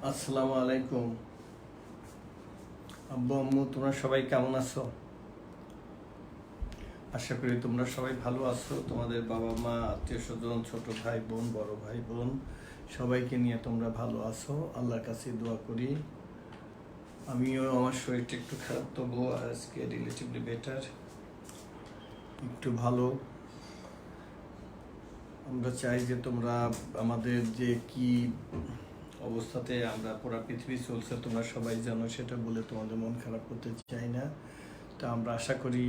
আসসালামু আলাইকুম। আব্বু আম্মু, তোমরা সবাই কেমন আছো? আশা করি তোমরা সবাই ভালো আছো। তোমাদের বাবা মা, আত্মীয় স্বজন, ছোট ভাই বোন, বড় ভাই বোন সবাইকে নিয়ে তোমরা ভালো আছো, আল্লাহর কাছে দোয়া করি। আমিও, আমার শরীরটা একটু খারাপ, তবুও আজকে রিলেটিভলি বেটার, একটু ভালো। আমরা চাই যে তোমরা আমাদের যে কি অবস্থাতে আমরা পুরো পৃথিবী চলছে তোমরা সবাই জানো, সেটা বলে তোমাদের মন খারাপ করতে চাই না। তা আমরা আশা করি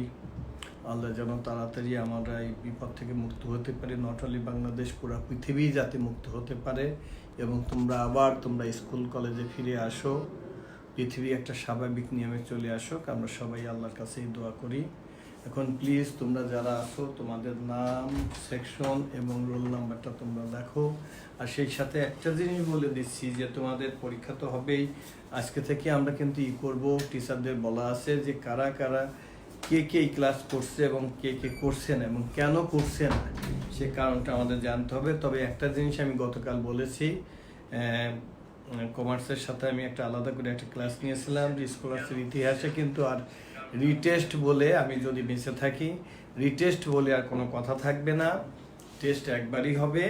আল্লাহ যেন তাড়াতাড়ি আমরা এই বিপদ থেকে মুক্ত হতে পারি, নট অনলি বাংলাদেশ, পুরো পৃথিবী যাতে মুক্ত হতে পারে এবং তোমরা স্কুল কলেজে ফিরে আসো, পৃথিবী একটা স্বাভাবিক নিয়মে চলে আসুক। আমরা সবাই আল্লাহর কাছেই দোয়া করি। এখন প্লিজ তোমরা যারা আছো তোমাদের নাম, সেকশন এবং রোল নাম্বারটা তোমরা দেখো। আর সেই সাথে একটা জিনিস বলে দিচ্ছি যে তোমাদের পরীক্ষা তো হবেই। আজকে থেকে আমরা কিন্তু করব, টিচারদের বলা আছে যে কারা কারা কে কে এই ক্লাস করছে এবং কে কে করছেন এবং কেন করছেন সে কারণটা আমাদের জানতে হবে। তবে একটা জিনিস আমি গতকাল বলেছি, কমার্সের সাথে আমি একটা আলাদা করে একটা ক্লাস নিয়েছিলাম যে স্কলারশিপ ইতিহাসে কিন্তু আর রিটেস্ট বলে, আমি যদি বেঁচে থাকি, রিটেস্ট বলে আর কোনো কথা থাকবে না। টেস্ট একবারই হবে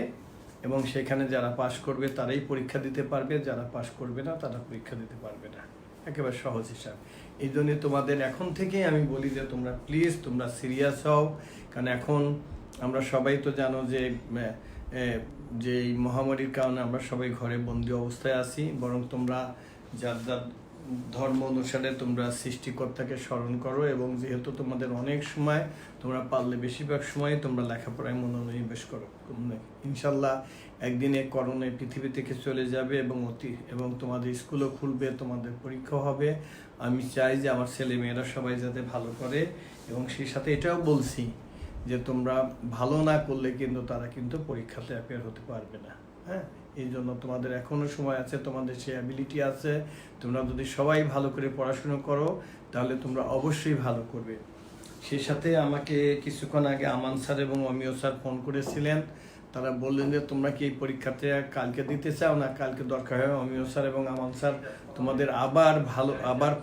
এবং সেখানে যারা পাশ করবে তারাই পরীক্ষা দিতে পারবে, যারা পাশ করবে না তারা পরীক্ষা দিতে পারবে না। একেবারে সহজ হিসাব। এই জন্য তোমাদের এখন থেকেই আমি বলি যে তোমরা প্লিজ তোমরা সিরিয়াস হও, কারণ এখন আমরা সবাই তো জানো যে এই মহামারীর কারণে আমরা সবাই ঘরে বন্দি অবস্থায় আছি। বরং তোমরা যার যার ধর্ম অনুসারে তোমরা সৃষ্টিকর্তাকে স্মরণ করো এবং যেহেতু তোমাদের অনেক সময়, তোমরা পারলে বেশিরভাগ সময় তোমরা লেখাপড়ায় মনোনিবেশ করো। ইনশাল্লাহ একদিনে করোনা পৃথিবী থেকে চলে যাবে এবং তোমাদের স্কুলও খুলবে, তোমাদের পরীক্ষা হবে। আমি চাই যে আমার ছেলে মেয়েরা সবাই যাতে ভালো করে এবং সেই সাথে এটাও বলছি যে তোমরা ভালো না করলে কিন্তু তারা কিন্তু পরীক্ষাতে অ্যাপিয়ার হতে পারবে না। হ্যাঁ, এই জন্য তোমাদের এখনো সময় আছে, তোমাদের সেই অ্যাবিলিটি আছে। তোমরা যদি সবাই ভালো করে পড়াশুনো করো তাহলে তোমরা অবশ্যই ভালো করবে। সেই সাথে আমাকে কিছুক্ষণ আগে আমান স্যার এবং অমিয় স্যার ফোন করেছিলেন। তারা বললেন যে তোমরা কি এই পরীক্ষাতে কালকে দিতে চাও না কালকে দরকার হয় অমিয় স্যার এবং আমান স্যার তোমাদের আবার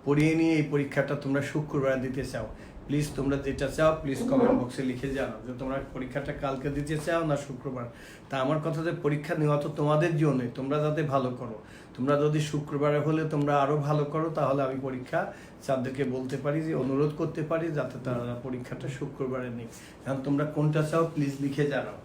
পড়িয়ে নিয়ে এই পরীক্ষাটা তোমরা শুক্রবার দিতে চাও। প্লিজ তোমরা যেটা চাও প্লিজ কমেন্ট বক্সে লিখে জানাও যে তোমরা পরীক্ষাটা কালকে দিতে চাও না শুক্রবার। তা আমার কথা যে পরীক্ষা নেওয়া তো তোমাদের জন্যই, তোমরা যাতে ভালো করো। তোমরা যদি শুক্রবারে হলে তোমরা আরও ভালো করো তাহলে আমি পরীক্ষা স্যারদেরকে বলতে পারি, যে অনুরোধ করতে পারি যাতে তারা পরীক্ষাটা শুক্রবারে নিক। কারণ তোমরা কোনটা চাও প্লিজ লিখে জানাও।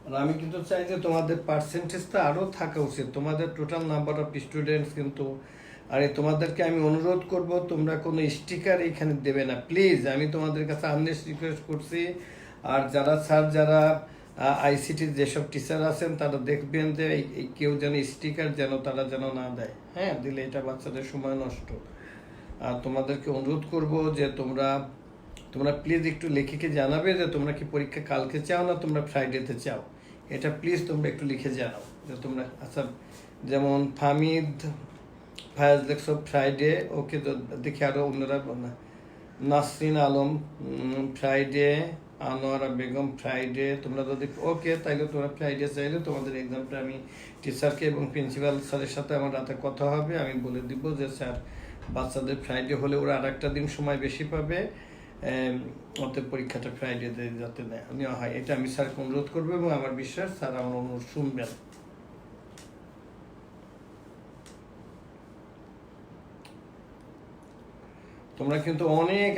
আর আমি কিন্তু চাই যে তোমাদের পার্সেন্টেজটা আরও থাকা উচিত, তোমাদের টোটাল নাম্বার অফ স্টুডেন্টস কিন্তু। আর তোমাদেরকে আমি অনুরোধ করব তোমরা কোনো স্টিকার এখানে দেবে না প্লিজ, আমি তোমাদের কাছে আর্নেস্ট রিকোয়েস্ট করছি। আর যারা আইসিটির যেসব টিচার আছেন তারা দেখবেন যে কেউ যেন স্টিকার তারা যেন না দেয়। হ্যাঁ, দিলে এটা বাচ্চাদের সময় নষ্ট। আর তোমাদেরকে অনুরোধ করব যে তোমরা প্লিজ একটু লেখিকে জানাবে যে তোমরা কি পরীক্ষা কালকে চাও না তোমরা ফ্রাইডেতে চাও। এটা প্লিজ তোমরা একটু লিখে জানাও যে তোমরা, আচ্ছা যেমন ফায়াজ দেখছো ফ্রাইডে, ওকে দেখি আরও অন্যরা, নাসরিন আলম ফ্রাইডে, আনোয়ারা বেগম ফ্রাইডে। তোমরা যদি ওকে তাইলে তোমরা ফ্রাইডে চাইলে তোমাদের এক্সামটা আমি টিচারকে এবং প্রিন্সিপাল স্যারের সাথে আমার রাতে কথা হবে, আমি বলে দিব যে স্যার বাচ্চাদের ফ্রাইডে হলে ওরা আর একটা দিন সময় বেশি পাবে, অতএব পরীক্ষাটা ফ্রাইডেতে যাতে নেওয়া হয়। এটা আমি স্যারকে অনুরোধ করবো এবং আমার বিশ্বাস স্যার আমার অনুরোধ শুনবেন। তোমরা কিন্তু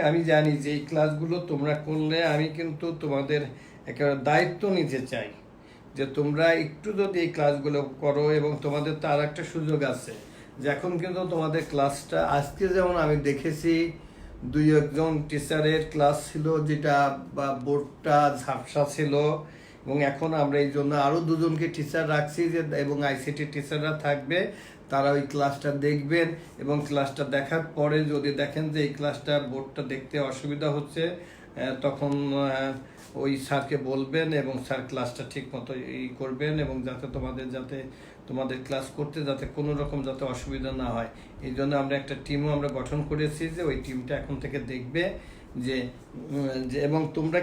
আমি জানি যে এই ক্লাসগুলো তোমরা করলে আমি কিন্তু তোমাদের একেবারে দায়িত্ব নিতে চাই যে তোমরা একটু যদি এই ক্লাসগুলো করো। এবং তোমাদের তো আর একটা সুযোগ আছে যে এখন কিন্তু তোমাদের ক্লাসটা আজকে যেমন আমি দেখেছি 2-1 টিচারের ক্লাস ছিল যেটা বা বোর্ডটা ঝাপসা ছিল, এবং এখন আমরা এই জন্য আরও 2জনকে টিচার রাখছি যে এবং আইসিটি টিচাররা থাকবে, তারা ওই ক্লাসটা দেখবেন এবং ক্লাসটা দেখার পরে যদি দেখেন যে এই ক্লাসটা বোর্ডটা দেখতে অসুবিধা হচ্ছে তখন ওই স্যারকে বলবেন এবং স্যার ক্লাসটা ঠিক মতো করবেন, এবং যাতে তোমাদের ক্লাস করতে যাতে কোনো রকম যাতে অসুবিধা না হয়, এই জন্য আমরা একটা টিমও আমরা গঠন করেছি, যে ওই টিমটা এখন থেকে দেখবে যে এবং তোমরা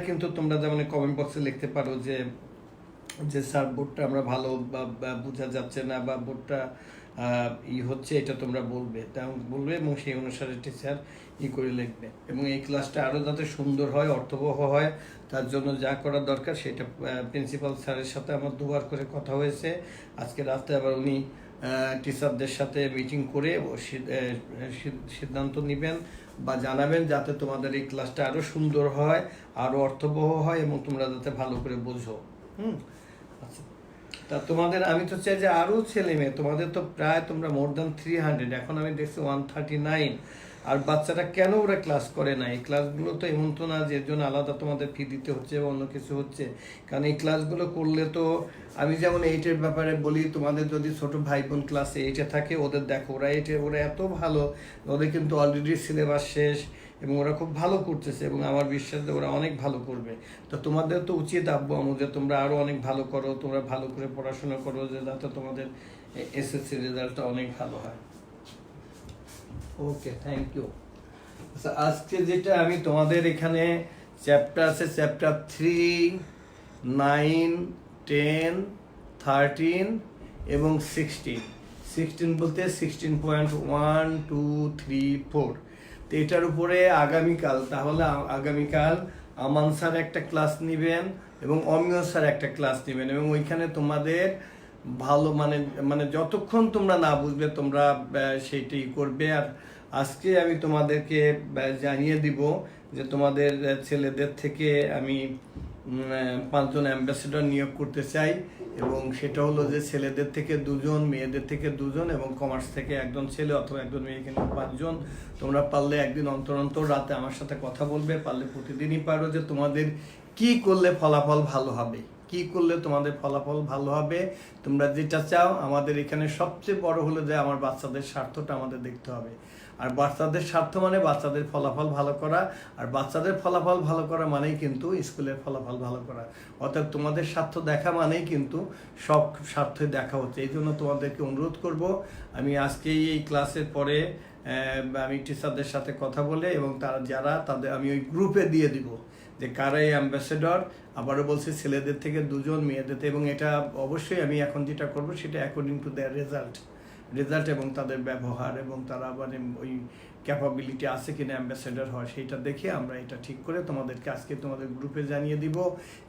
যেমন কমেন্ট বক্সে লিখতে পারো যে স্যার বোর্ডটা আমরা ভালো বা বোঝা যাচ্ছে না, বা বোর্ডটা হচ্ছে, এটা তোমরা বলবে এবং সেই অনুসারে টিচার করে লিখবে, এবং এই ক্লাসটা আরও যাতে সুন্দর হয়, অর্থবহ হয়, তার জন্য যা করার দরকার সেটা প্রিন্সিপাল স্যারের সাথে আমার দুবার করে কথা হয়েছে। আজকে রাতে আবার উনি টিচারদের সাথে মিটিং করে সিদ্ধান্ত নেবেন বা জানাবেন, যাতে তোমাদের এই ক্লাসটা আরও সুন্দর হয়, আরও অর্থবহ হয়, এবং তোমরা যাতে ভালো করে বোঝো। আচ্ছা, তা তোমাদের আমি তো চাই যে আরও ছেলে মেয়ে, তোমাদের তো প্রায় তোমরা মোর দ্যান 300, এখন আমি দেখছি 139, আর বাচ্চারা কেন ওরা ক্লাস করে না? এই ক্লাসগুলো তো এমন তো না যে এর জন্য আলাদা তোমাদের ফি দিতে হচ্ছে বা অন্য কিছু হচ্ছে, কারণ এই ক্লাসগুলো করলে তো আমি যেমন 8-এর ব্যাপারে বলি, তোমাদের যদি ছোট ভাই বোন ক্লাসে 8-এ থাকে, ওদের দেখো ওরা এত ভালো, ওদের কিন্তু অলরেডি সিলেবাস শেষ এবং ওরা খুব ভালো করতেছে, এবং আমার বিশ্বাস যে ওরা অনেক ভালো করবে। তো তোমাদের তো উচিত আব্বু আম্মু যে তোমরা আরও অনেক ভালো করো, তোমরা ভালো করে পড়াশোনা করো, যে যাতে তোমাদের এসএসসি রেজাল্টটা অনেক ভালো হয়। ওকে, থ্যাংক ইউ। আচ্ছা, আজকে যেটা আমি তোমাদের এখানে চ্যাপ্টার আছে, চ্যাপ্টার 3, 9, 10, 13 এবং 16 বলতে 16.1, 2, 3, 4। তো এটার উপরে আগামীকাল আমান স্যার একটা ক্লাস নেবেন এবং অমিয় স্যার একটা ক্লাস নেবেন, এবং ওইখানে তোমাদের ভালো মানে যতক্ষণ তোমরা না বুঝবে তোমরা সেইটাই করবে। আর আজকে আমি তোমাদেরকে জানিয়ে দিব যে তোমাদের ছেলেদের থেকে আমি 5 জন অ্যাম্বাসেডর নিয়োগ করতে চাই, এবং সেটা হলো যে ছেলেদের থেকে 2 জন, মেয়েদের থেকে 2 জন, এবং কমার্স থেকে 1 জন ছেলে অথবা 1 জন মেয়ে, এখানে 5 জন। তোমরা পারলে একদিন অন্তর রাতে আমার সাথে কথা বলবে, পারলে প্রতিদিনই পারো, যে তোমাদের কি করলে ফলাফল ভালো হবে, কি করলে তোমাদের ফলাফল ভালো হবে, তোমরা যেটা চাও। আমাদের এখানে সবচেয়ে বড় হলো যে আমার বাচ্চাদের স্বার্থটা আমাদের দেখতে হবে, আর বাচ্চাদের স্বার্থ মানে বাচ্চাদের ফলাফল ভালো করা, আর বাচ্চাদের ফলাফল ভালো করা মানেই কিন্তু স্কুলের ফলাফল ভালো করা। অর্থাৎ তোমাদের স্বার্থ দেখা মানেই কিন্তু সব স্বার্থই দেখা হচ্ছে। এই জন্য তোমাদেরকে অনুরোধ করব, আমি আজকেই এই ক্লাসের পরে আমি টিচারদের সাথে কথা বলে, এবং তাদের আমি ওই গ্রুপে দিয়ে দিব যে কারা এই অ্যাম্বাসেডর। আবারও বলছি, ছেলেদের থেকে 2 জন, মেয়েদের, এবং এটা অবশ্যই আমি এখন যেটা করবো সেটা অ্যাকর্ডিং টু দেয়ার রেজাল্ট এবং তাদের ব্যবহার, এবং তারা মানে ওই ক্যাপাবিলিটি আছে কিনা অ্যাম্বাসেডর হয়, সেইটা দেখে আমরা এটা ঠিক করে তোমাদেরকে আজকে তোমাদের গ্রুপে জানিয়ে দিব,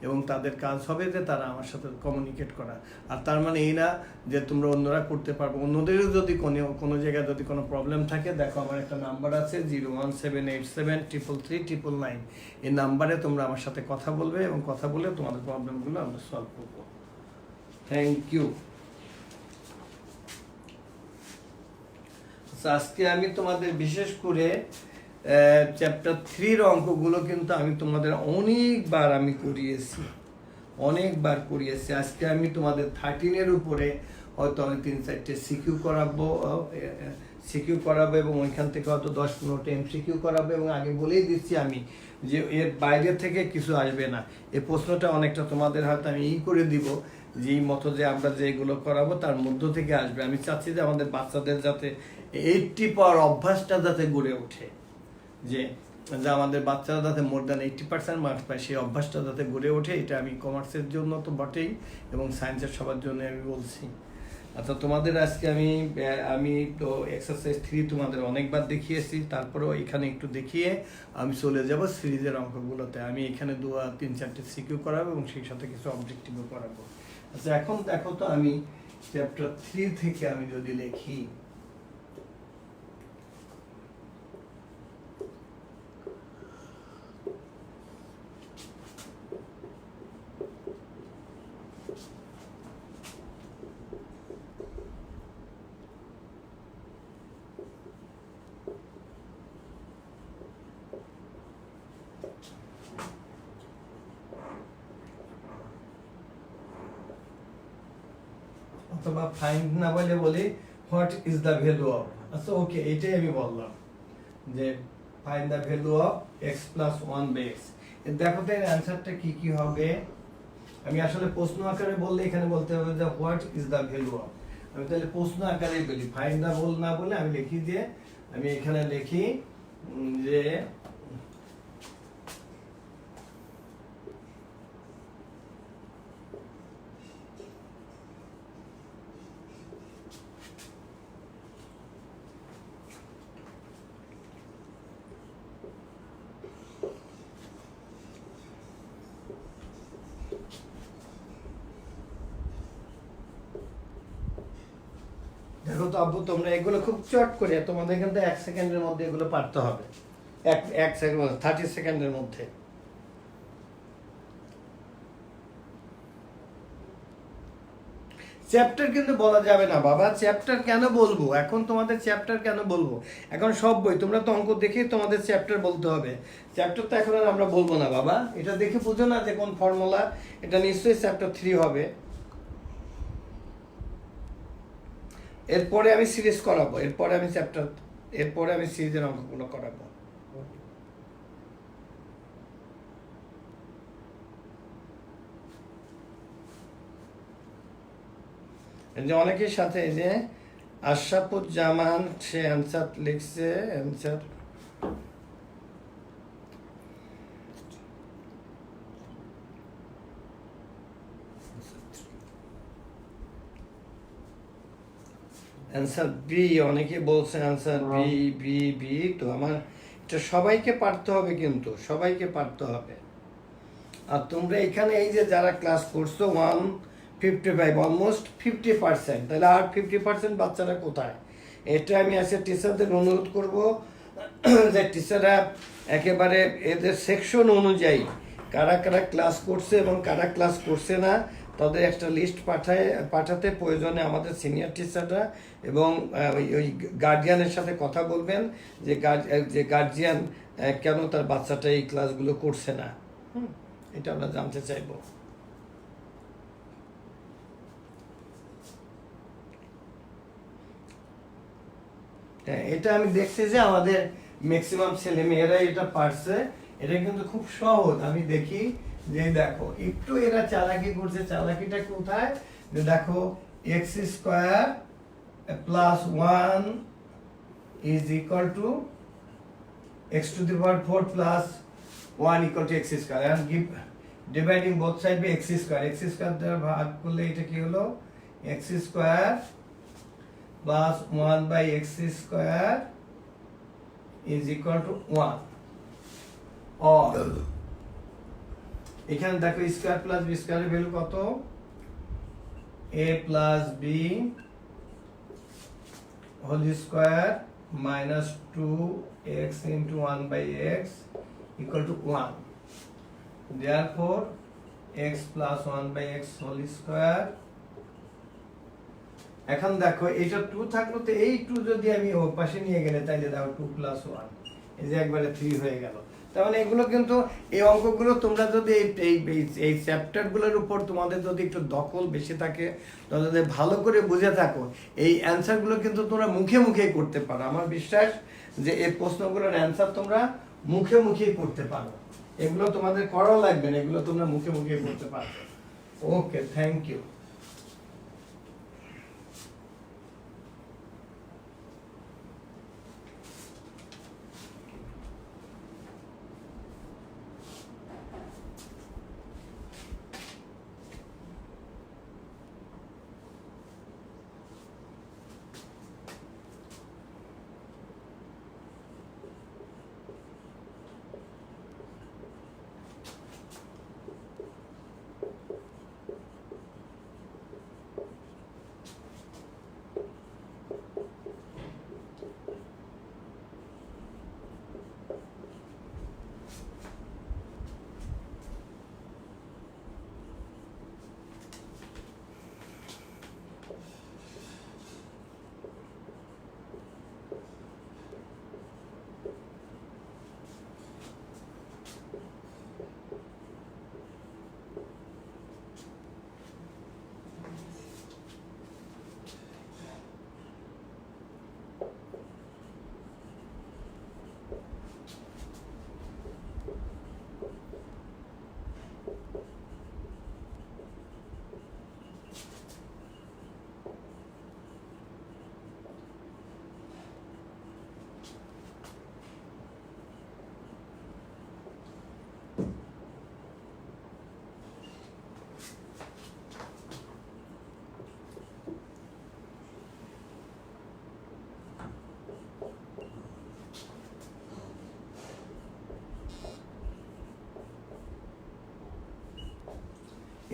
এবং তাদের কাজ হবে যে তারা আমার সাথে কমিউনিকেট করা। আর তার মানে এই না যে তোমরা অন্যরা করতে পারবো, অন্যদেরও যদি কোনো জায়গায় যদি কোনো প্রবলেম থাকে, দেখো আমার একটা নাম্বার আছে 01787333999, এই নাম্বারে তোমরা আমার সাথে কথা বলবে, এবং কথা বলে তোমাদের প্রবলেমগুলো আমরা সলভ করবো। Thank you. আজকে আমি তোমাদের বিশেষ করে চ্যাপ্টার 3-র অঙ্কগুলো কিন্তু আমি তোমাদের অনেকবার করিয়েছি। আজকে আমি তোমাদের 13-এর উপরে হয়তো আমি 3-4টে সিকিউ করাবো, এবং ওইখান থেকে হয়তো 10-15টা এমসিকিউ করাবো, এবং আগে বলেই দিচ্ছি আমি যে এর বাইরে থেকে কিছু আসবে না। এই প্রশ্নটা অনেকটা তোমাদের হয়তো আমি করে দিব, যেই মতো যে আমরা যেগুলো করাবো তার মধ্য থেকে আসবে। আমি চাচ্ছি যে আমাদের বাচ্চাদের যাতে 80 পাওয়ার অভ্যাসটা যাতে গড়ে ওঠে, যে আমাদের বাচ্চারা যাতে মোর দ্যান 80% মার্কস পায়, সেই অভ্যাসটা যাতে গড়ে ওঠে। এটা আমি কমার্সের জন্য তো বটেই, এবং সায়েন্সের সবার জন্য আমি বলছি। আচ্ছা, তোমাদের আজকে আমি তো এক্সারসাইজ 3 তোমাদের অনেকবার দেখিয়েছি, তারপরেও এখানে একটু দেখিয়ে আমি চলে যাব সিরিজের অঙ্কগুলোতে। আমি এখানে 2-3-4টে সিকিউ করাবো, এবং সেই সাথে কিছু অবজেক্টিভও করাবো। আচ্ছা, এখন দেখো তো আমি চ্যাপ্টার 3 থেকে আমি যদি লিখি, অথবা ফাইন্ড না বলি what is the value of. আচ্ছা, ওকে, এটাই আমি বললাম যে find the value of x + 1/x। দেখো তো এর অ্যান্সারটা কি কি হবে। আমি আসলে প্রশ্ন আকারে বললে এখানে বলতে হবে যে what is the value of. আমি তাহলে প্রশ্ন আকারে বলি, ফাইন্ড দ্য বল না বলে আমি লিখি যে, আমি এখানে লিখি যে দেখো তো আব্বু, তোমরা এগুলো খুব চট করে, তোমাদের কিন্তু 1 সেকেন্ডের মধ্যে এগুলো পারতে হবে। এক সেকেন্ড, 30 সেকেন্ডের মধ্যে। চ্যাপ্টার কিন্তু বলা যাবে না বাবা, চ্যাপ্টার কেন বলবো এখন, তোমাদের চ্যাপ্টার কেন বলবো এখন? সব বই তোমরা তো অঙ্ক দেখেই তোমাদের চ্যাপ্টার বলতে হবে। চ্যাপ্টার তো এখন আর আমরা বলবো না বাবা, এটা দেখে বুঝো না যে কোন ফর্মুলা, এটা নিশ্চয়ই চ্যাপ্টার 3 হবে। এরপরে আমি সিরিজ করাবো, এরপরে আমি সিরিজের অঙ্কগুলো করাবো। যে অনেকের সাথে এই যে আশরাফুজ্জামান, সে অ্যান্সার লিখছে, অ্যান্সার অ্যান্সার বি, অনেকে বলছে অ্যান্সার বি বি বি। তো আমার এটা সবাইকে পারতে হবে, কিন্তু সবাইকে পারতে হবে। আর তোমরা এখানে এই যে যারা ক্লাস করছো 155, অলমোস্ট 50%, তাহলে আর 50% বাচ্চারা কোথায়? এটা আমি আজকে টিচারদের অনুরোধ করব যে টিচাররা একেবারে এদের সেকশন অনুযায়ী কারা কারা ক্লাস করছে এবং কারা ক্লাস করছে না, তাদের একটা লিস্ট পাঠাতে প্রয়োজনে আমাদের সিনিয়র টিচাররা, এবং ওই গার্জিয়ানের সাথে কথা বলবেন যে গার্জিয়ান কেন তার বাচ্চাটা এই ক্লাসগুলো করছে না। এটা আমরা জানতে চাইবো। হ্যাঁ, এটা আমি দেখছি যে আমাদের ম্যাক্সিমাম ছেলে মেয়েরা এটা পারছে। এটা কিন্তু খুব সহজ। আমি দেখি যে দেখো একটু এরা চালাকি করছে, চালাকিটা কোথায়? যে দেখো x square plus 1 is equal to x to the power 4 plus 1 equal to x square, and give dividing both side by x square. X square দ্বারা ভাগ করলে এটা কি হলো? X square plus 1 by x square is equal to 1। Or এখানে দেখো square plus b স্কোয়ারের value কত? a plus b whole square minus 2x into 1 by x equal to 1। therefore x plus 1 by x whole square. এখন দেখো এটা 2 থাকলো, তো এই 2 যদি আমি ও পাশে নিয়ে গেলে তাইলে দেখো 2 প্লাস 1, এই যে একবারে 3 হয়ে গেল। তার মানে এগুলো কিন্তু, এই অঙ্কগুলো তোমরা যদি এই চ্যাপ্টারগুলোর উপর তোমাদের যদি একটু দখল বেশি থাকে, তোমরা যদি ভালো করে বুঝে থাকো, এই অ্যান্সারগুলো কিন্তু তোমরা মুখে মুখেই করতে পারো। আমার বিশ্বাস যে এই প্রশ্নগুলোর অ্যান্সার তোমরা মুখে মুখেই করতে পারো। এগুলো তোমাদের করাও লাগবে না, এগুলো তোমরা মুখে মুখেই করতে পারো। ওকে, থ্যাংক ইউ।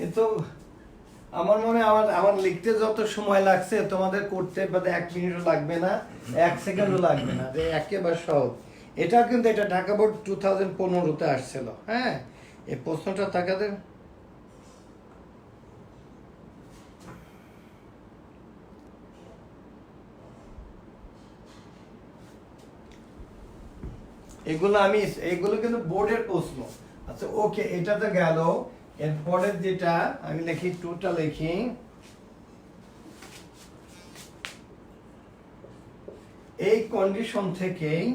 এ তো আমার মনে হয় আমার লিখতে যত সময় লাগছে তোমাদের করতে 1 মিনিটও লাগবে না, 1 সেকেন্ডও লাগবে না, যে একেবারে সহজ। এটা কিন্তু এটা ঢাকা বোর্ড 2015-তে আসছিল। হ্যাঁ, এই প্রশ্নটা তাকাদের এগুলো কিন্তু বোর্ডের প্রশ্ন। আচ্ছা ওকে, এটা তো গেল। এরপরের যেটা আমি লিখি, টুটা লিখি, এই কন্ডিশন থেকেই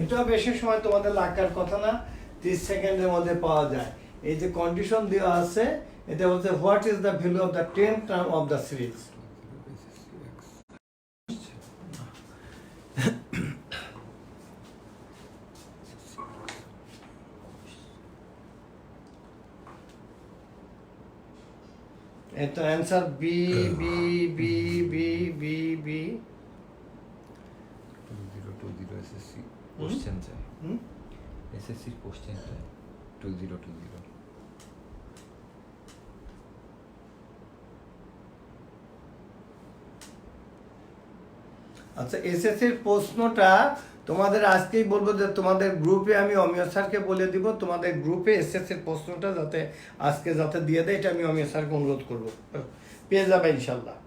এটা বেশি সময় তোমাদের লাগার কথা না, 30 সেকেন্ডের মধ্যে পাওয়া যায়। এই যে কন্ডিশন দেওয়া আছে, এটা বলছে what is the value of the 10th term of the series. এটা answer B B B B B B 2020 SSC question চাই। এসএসসি কোশ্চেন চাই 2020। আচ্ছা, এসএসসির প্রশ্নটা তোমাদের আজকেই বলবো, যে তোমাদের গ্রুপে আমি অমিয় স্যারকে বলে দিব, তোমাদের গ্রুপে এসএসসির প্রশ্নটা যাতে আজকে যাতে দিয়ে দেয়, এটা আমি অমিয় স্যারকে অনুরোধ করবো, পেয়ে যাবে ইনশাল্লাহ।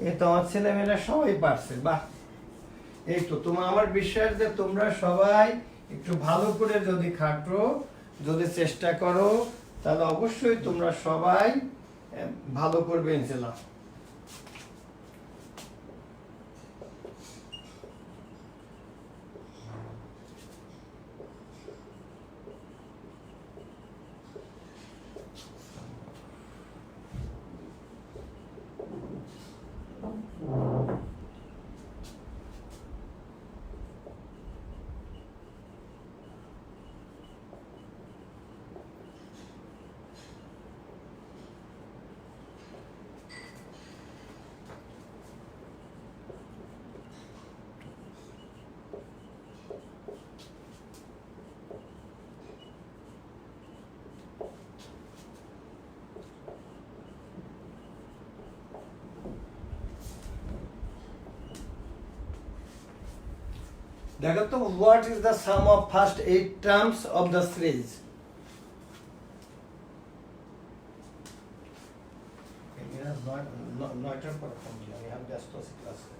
এ তোমার ছেলেমেয়েরা সবাই পারছে, বাহ। এই তো আমার বিশ্বাস যে তোমরা সবাই একটু ভালো করে যদি খাটো, যদি চেষ্টা করো, তাহলে অবশ্যই তোমরা সবাই ভালো করবে ইনশাল্লাহ। দেখো তো, what is the sum of first 8 terms of the series? নয়টার পর ফোন দিলাম, আমি ব্যস্ত আছি ক্লাসে।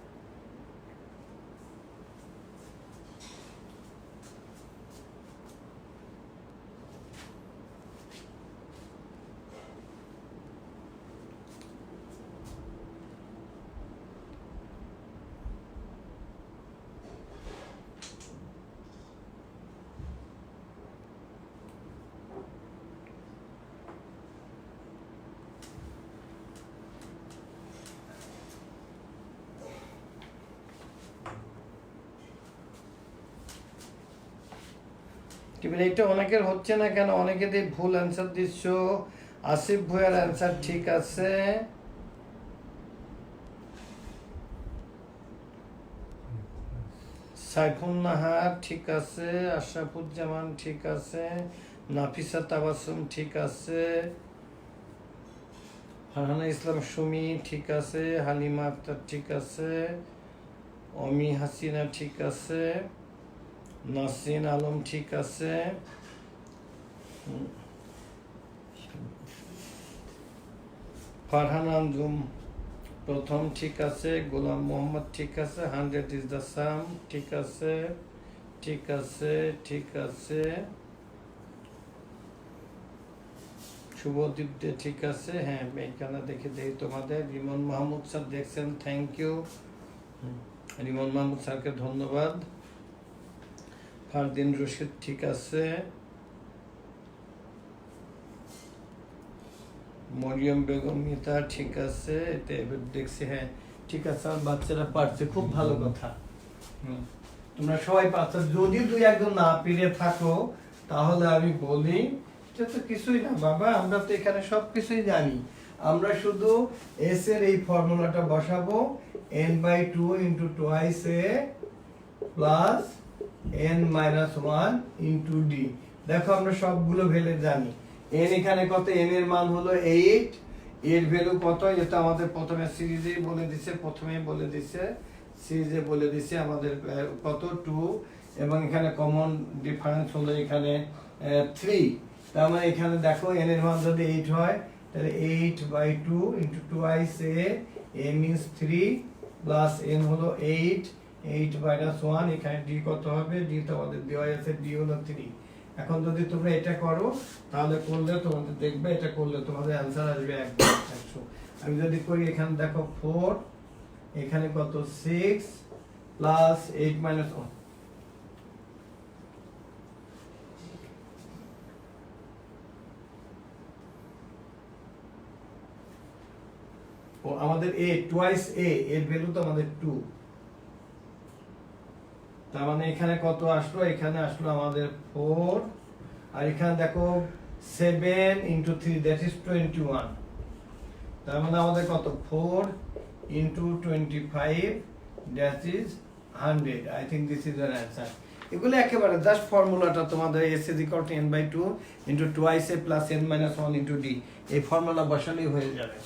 এবার এটা অনেকের হচ্ছে না কেন? অনেকে দিয়ে ভুল অ্যান্সার দিচ্ছ। আসিফ ভুঁইয়ার অ্যান্সার ঠিক আছে, সাইফুন নাহার ঠিক আছে, আশরাফুজ্জামান ঠিক আছে, নাফিসা তাবাসসুম ঠিক আছে, ফারহানা ইসলাম সুমি ঠিক আছে, হালিমা আক্তার ঠিক আছে, অমি হাসিনা ঠিক আছে, নাসরিন আলম ঠিক আছে, ফারহান আঞ্জুম প্রথম ঠিক আছে, গোলাম মোহাম্মদ ঠিক আছে, 100 ইজ দ্য সাম ঠিক আছে, ঠিক আছে, ঠিক আছে। শুভদীপ দে ঠিক আছে, হ্যাঁ এইখানে দেখে দেই তোমাদের। রিমন মাহমুদ স্যার দেখছেন, থ্যাংক ইউ। রিমন মাহমুদ স্যারকে ধন্যবাদ। ফারদিন রশিদ ঠিক আছে। মরিয়ম বেগম মিতা ঠিক আছে, এতে এবার দেখছি, হ্যাঁ ঠিক আছে, আমার বাচ্চারা পারছে, খুব ভালো কথা। তোমরা সবাই পারছো, যদি দুই একজন না পেরে থাকো তাহলে আমি বলি এটা তো কিছুই না বাবা, আমরা তো এখানে সব কিছুই জানি। আমরা শুধু এস এর এই ফর্মুলাটা বসাবো, n/2 ইন্টু টোয়াইস এ প্লাস n-1 ইন্টু ডি। দেখো আমরা সবগুলো ভ্যালু জানি। n এখানে কত, n এর মান হলো 8, এর ভ্যালু কত, এটা আমাদের প্রথমে সিরিজেই বলে দিছে, সিরিজে বলে দিছে আমাদের কত 2, এবং এখানে কমন ডিফারেন্স হলো এখানে 3। তার মানে এখানে দেখো n এর মান যদি 8 হয় তাহলে 8/2 into twice a means 3 plus n হলো 8/1, এখানে d কত হবে, d তো আমাদের দেওয়া আছে, d হলো 3। এখন যদি তোমরা এটা করো তাহলে করলে তোমাদের দেখবে, এটা করলে তোমাদের অ্যান্সার আসবে 100। আমি যদি করি এখানে দেখো 4, এখানে কত 6 প্লাস 8-1, ও আমাদের a টোয়াইস a এর ভ্যালু তো আমাদের 2, তার মানে এখানে কত আসলো, এখানে আসলো আমাদের 4, আর এখানে দেখো 7 ইন্টু 3 দ্যাট ইজ 21, তার মানে আমাদের কত 4 into 25 that is 100। I think this is the answer. এগুলো একেবারে জাস্ট ফর্মুলাটা তোমাদের s is equal to n/2 into twice a plus n-1 into d, এই ফর্মুলা বসালেই হয়ে যাবে।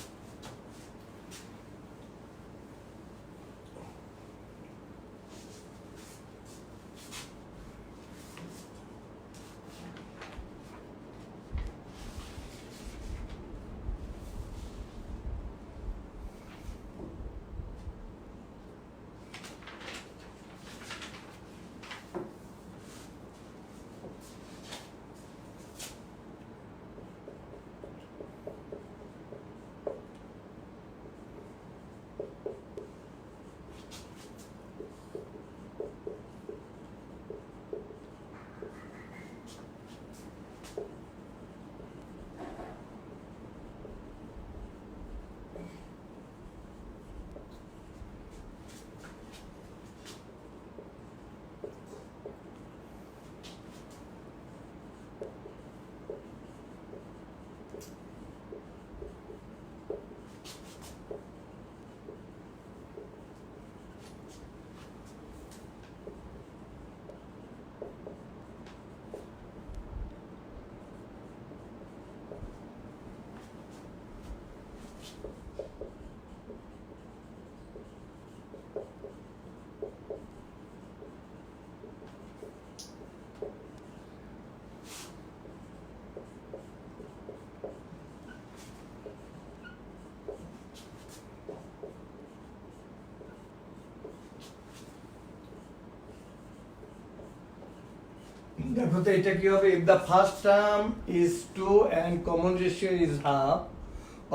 দেখো তো এটা কি হবে, if the first term is 2 and common ratio is half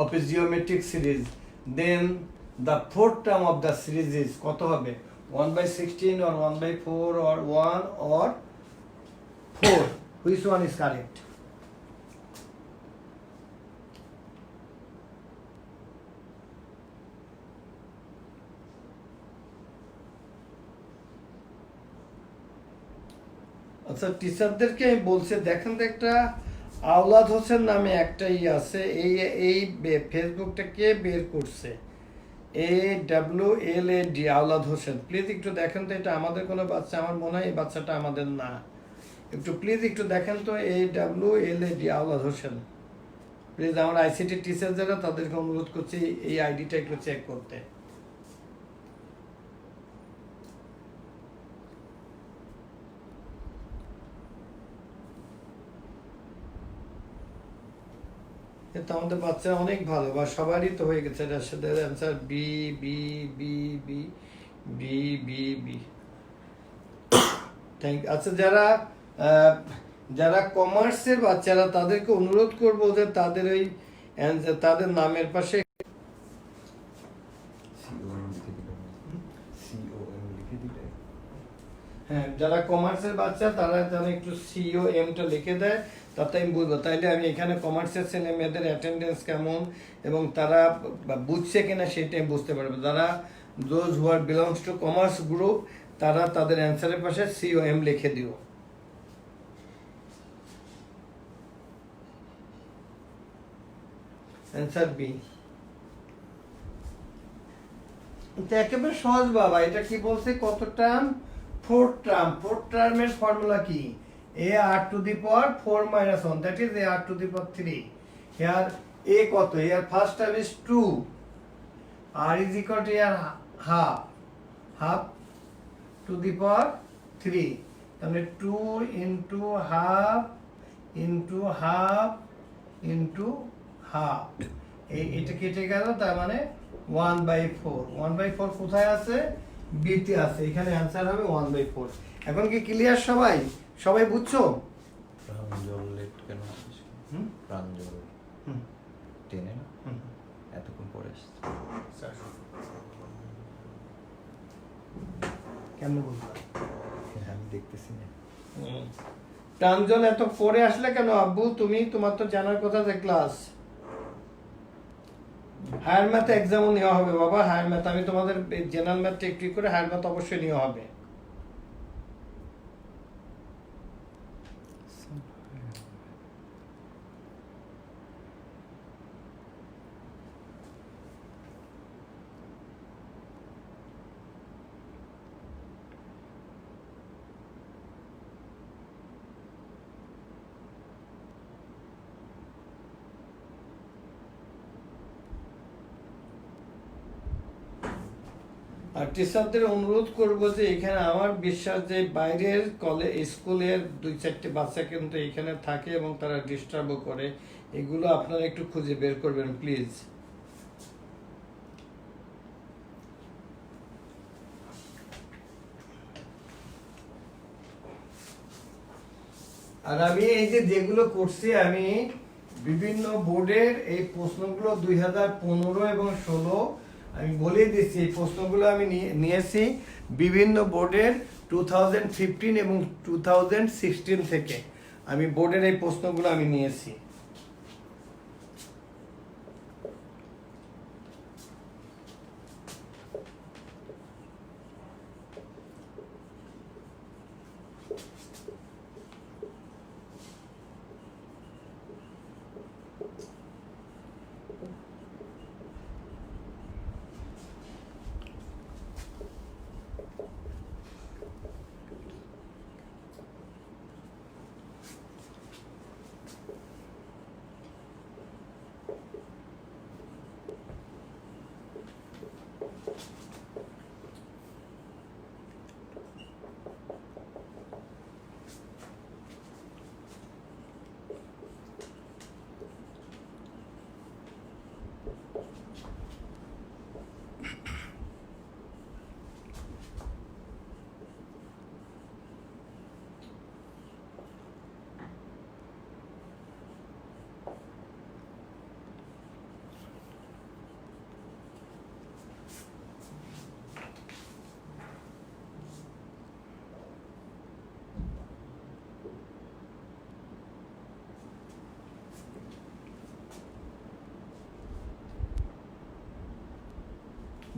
of a geometric series, then the fourth term of the series is কত হবে, 1/16 or 1/4 or 1 or 4, which one is correct? আচ্ছা টিচারদেরকে আমি বলছি, দেখেন তো একটা আওলাদ হোসেন নামে একটাই আছে, এই ফেসবুকটা কে বের করছে, AWLAD আওলাদ হোসেন, প্লিজ একটু দেখেন তো এটা আমাদের কোনো বাচ্চা, আমার মনে হয় এই বাচ্চাটা আমাদের না, একটু প্লিজ একটু দেখেন তো AWLAD আওলাদ হোসেন, প্লিজ আমার ICT টিচার যারা তাদেরকে অনুরোধ করছি এই আইডিটা একটু চেক করতে। তো আমাদের বাচ্চা অনেক ভালো, বা সবারই তো হয়ে গেছে, রাশেদের answer B B B B B B B. Thank. আচ্ছা যারা যারা কমার্সের বাচ্চারা তাদেরকে অনুরোধ করব যে তাদের ওই তাদের নামের পাশে COM লিখে দিলে হ্যাঁ, যারা কমার্সের বাচ্চা তারা যেন একটু COM-টা লিখে দেয়, তাতে আমি বুঝবো। তাইলে আমি এখানে কমার্সের ছেলে মেয়েদের অ্যাটেন্ডেন্স কেমন এবং তারা বুঝছে কিনা সেটা আমি বুঝতে পারবো। যারা those who are belongs to commerce group তারা তাদের অ্যান্সারের পাশে COM লিখে দিও। Answer b. এটা একেবারে সহজ বাবা। এটা কি বলছে, কত টার্ম? 4 টার্ম। 4 টার্মের ফর্মুলা কি? AR⁴ that is AR⁴ here A কত? here first term is 2, R is equal to here half to the power 3, তাহলে 2 into half into half into half, এটা কেটে গেল, তার মানে 1/4। 1/4 কোথায় আছে? বিতে আছে। এখানে অ্যান্সার হবে 1/4। এখন কি ক্লিয়ার সবাই? সবাই বুঝছো? প্রাঞ্জল লেট কেন আসিস? প্রাঞ্জল টেনে না এতক্ষণ পরে আসছে। কেমন বুঝলাম? আমি দেখতেছি না। প্রাঞ্জল এত পরে আসলে কেন আব্বু? তোমার তো জানার কথা যে ক্লাস হায়ার ম্যাথ এক্সামও নেওয়া হবে বাবা। হায়ার ম্যাথ আমি তোমাদের জেনারেল ম্যাথ একটু করে হায়ার ম্যাথ অবশ্যই নেওয়া হবে। আর টিচারদের অনুরোধ করব যে এখানে আমার বিশ্বাস যে বাইরের স্কুলের 2-4টে বাচ্চা কিন্তু এখানে থাকে এবং তারা ডিস্টার্বও করে, এগুলো আপনারা একটু খুঁজে বের করবেন প্লিজ। আর আমি এই যে যেগুলো করছি, আমি বিভিন্ন বোর্ডের এই প্রশ্নগুলো 2015 এবং 16 আমি বলে দিচ্ছি। এই প্রশ্নগুলো আমি নিয়েছি বিভিন্ন বোর্ডের 2015 এবং 2016 থেকে। আমি বোর্ডের এই প্রশ্নগুলো আমি নিয়েছি।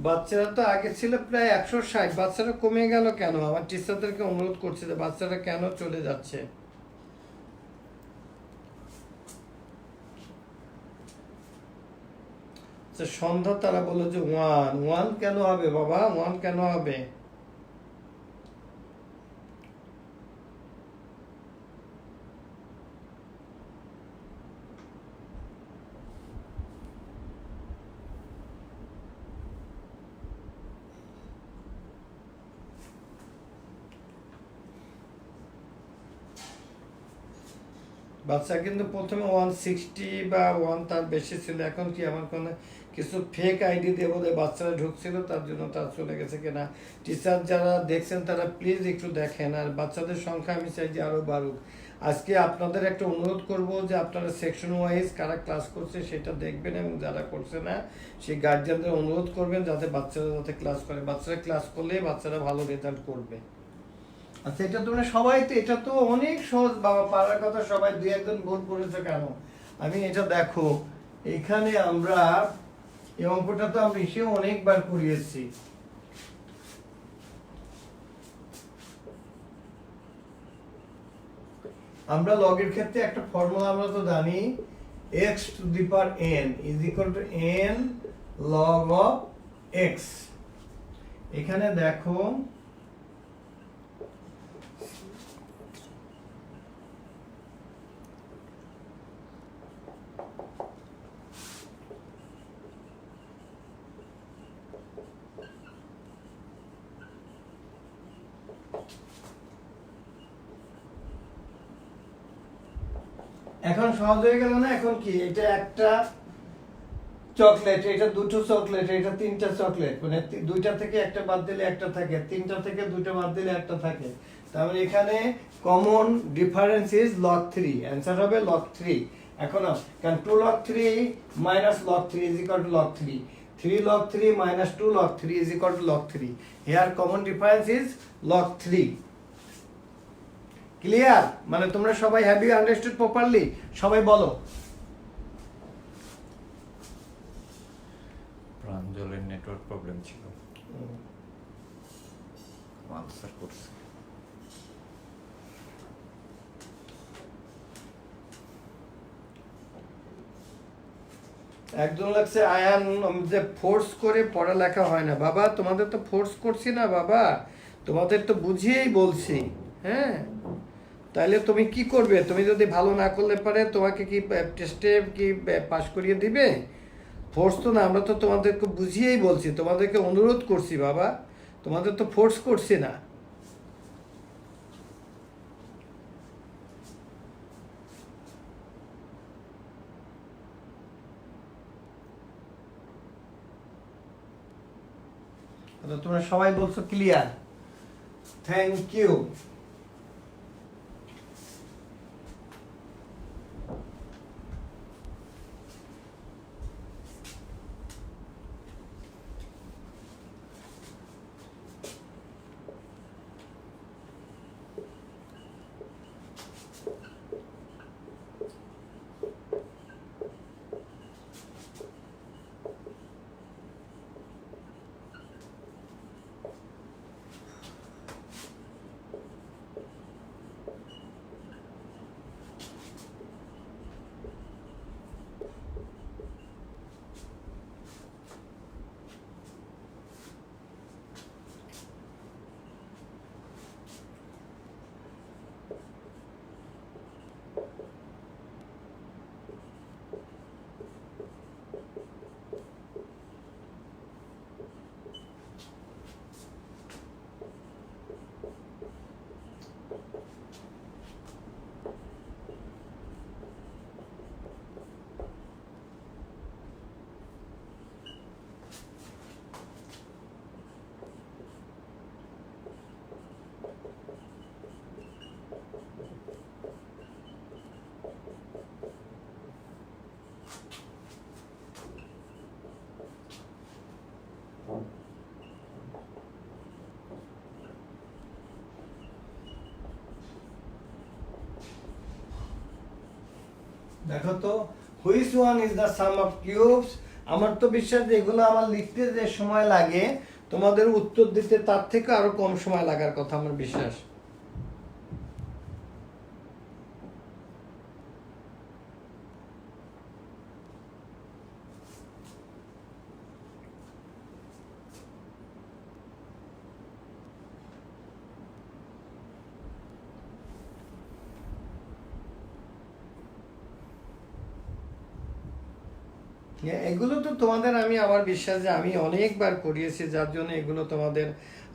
বাচ্চারা তো আগে ছিল প্রায় 160, বাচ্চারা কমে গেল কেন? আমার টিচারদেরকে অনুরোধ করছে যে বাচ্চারা কেন চলে যাচ্ছে। সন্ধ্যা তারা বললো যে 1 কেন হবে বাবা? 1 কেন হবে? বাচ্চা কিন্তু প্রথমে 160 বা 1 তার বেশি ছিল, এখন কি আমার কোনো কিছু ফেক আইডি দিয়ে বোধহয় বাচ্চারা ঢুকছিল, তার জন্য তারা চলে গেছে কিনা। টিচার যারা দেখছেন তারা প্লিজ একটু দেখেন, আর বাচ্চাদের সংখ্যা আমি চাই যে আরও বাড়ুক। আজকে আপনাদের একটা অনুরোধ করব যে আপনারা সেকশন ওয়াইজ কারা ক্লাস করছে সেটা দেখবেন, এবং যারা করছে না সেই গার্জিয়ানদের অনুরোধ করবেন যাতে বাচ্চারা যাতে ক্লাস করে। বাচ্চারা ক্লাস করলে বাচ্চারা ভালো রেজাল্ট করবে। আচ্ছা, এটা তোমরা সবাই তো, এটা তো অনেক সহজ বাবা, পারার কথা। সবাই দুই একজন ভুল করেছে কেন? আমি এটা দেখো, এখানে আমরা এই অঙ্কটা তো আমরা এসে অনেকবার করিয়েছি। আমরা লগের ক্ষেত্রে একটা ফর্মুলা আমরা তো জানি, x to the power n is equal to n log of x। এখানে দেখো এখন সহজ হয়ে গেল না? এখন কি, এটা একটা চকলেট, এটা দুটো চকলেট, এটা তিনটা চকলেট, মানে দুইটা থেকে একটা বাদ দিলে একটা থাকে, তিনটা থেকে দুটো বাদ দিলে একটা থাকে। তাহলে এখানে common difference is log 3, answer হবে log 3। এখন কারণ 2 log 3 minus log 3 is equal to log 3, 3 log 3 minus 2 log 3 is equal to log 3। here common difference is log 3। Clear? মানে তোমরা সবাই হ্যাভ ইউ আন্ডারস্টুড প্রপারলি? সবাই বলো। প্রাঞ্জলের নেটওয়ার্ক প্রবলেম ছিল, answer করছে। একজন লাগছে আয়ান যে ফোর্স করে পড়ালেখা হয় না বাবা, তোমাদের তো ফোর্স করছি না বাবা, তোমাদের তো বুঝিয়েই বলছি। হ্যাঁ, তাহলে তুমি কি করবে? তুমি যদি ভালো না করলে পারে তোমাকে কি টেস্টে কি পাস করিয়ে দিবে? ফোর্স তো না, আমরা তো তোমাদেরকে বুঝিয়েই বলছি, তোমাদেরকে অনুরোধ করছি বাবা, তোমাদের তো ফোর্স করছি না। তোমরা সবাই বলছো ক্লিয়ার, থ্যাংক ইউ। দেখো তো, which one is the sum of cubes. আমার তো বিশ্বাস যে এগুলো আমার লিখতে যে সময় লাগে তোমাদের উত্তর দিতে তার থেকে আরো কম সময় লাগার কথা আমার বিশ্বাস। এগুলো তো তোমাদের, আমি আমার বিশ্বাস যে আমি অনেকবার করিয়েছি, যার জন্য এগুলো তোমাদের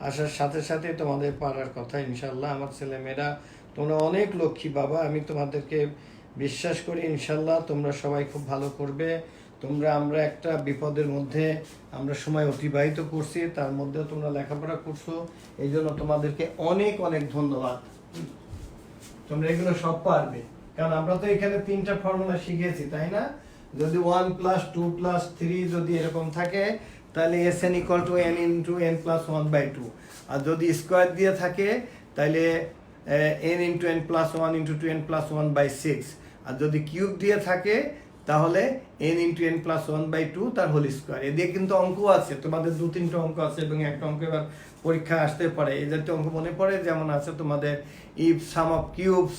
আসার সাথে সাথে তোমাদের পারার কথা ইনশাল্লাহ। আমার ছেলেমেয়েরা তোমরা অনেক লক্ষ্মী বাবা, আমি তোমাদেরকে বিশ্বাস করি ইনশাল্লাহ তোমরা সবাই খুব ভালো করবে। আমরা একটা বিপদের মধ্যে আমরা সময় অতিবাহিত করছি, তার মধ্যেও তোমরা লেখাপড়া করছো, এই জন্য তোমাদেরকে অনেক অনেক ধন্যবাদ। তোমরা এগুলো সব পারবে, কারণ আমরা তো এখানে 3টা ফর্মুলা শিখেছি, তাই না? যদি 1 + 2 + 3 যদি এরকম থাকে, তাহলে Sn = n × n + 1/2, আর যদি স্কোয়ার দিয়ে থাকে তাহলে n × n + 1 × 2n + 1/6, আর যদি কিউব দিয়ে থাকে তাহলে n × n + 1/2 তার হোল স্কোয়ার। এদিকে কিন্তু অঙ্ক আছে, তোমাদের 2-3টা অঙ্ক আছে এবং একটা অঙ্ক এবার পরীক্ষা আসতে পারে। এই জাতীয় অঙ্ক মনে পড়ে, যেমন আছে তোমাদের if some of cubes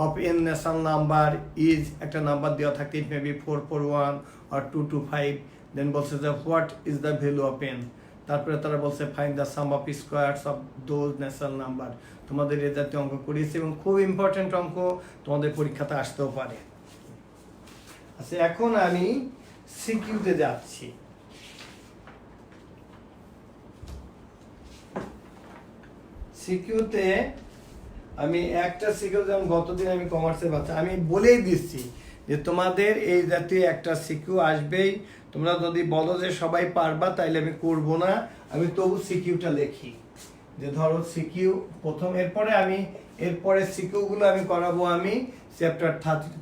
of n national number is, একটা নাম্বার দেওয়া থাকে, ইট মে বি 441 or 225, দেন বলছে যে what is the value of n, তারপরে তারা বলছে find the sum of squares of those national number. তোমাদের এই জাতীয় অঙ্ক করিয়েছি এবং খুব ইম্পর্টেন্ট অঙ্ক, তোমাদের পরীক্ষাতে আসতেও পারে। আচ্ছা, এখন আমি সিকিউতে যাচ্ছি। সিকিউতে আমি একটা সিকিউ, যেমন গতদিন আমি কমার্সের বাচ্চা, আমি বলেই দিচ্ছি যে তোমাদের এই জাতীয় একটা সিকিউ আসবেই। তোমরা যদি বলো যে সবাই পারবা, তাইলে আমি করব না, আমি তবু সিকিউটা লিখি। যে ধরো সিকিউ প্রথম, এরপরে সিকিউগুলো আমি করাবো, আমি চ্যাপ্টার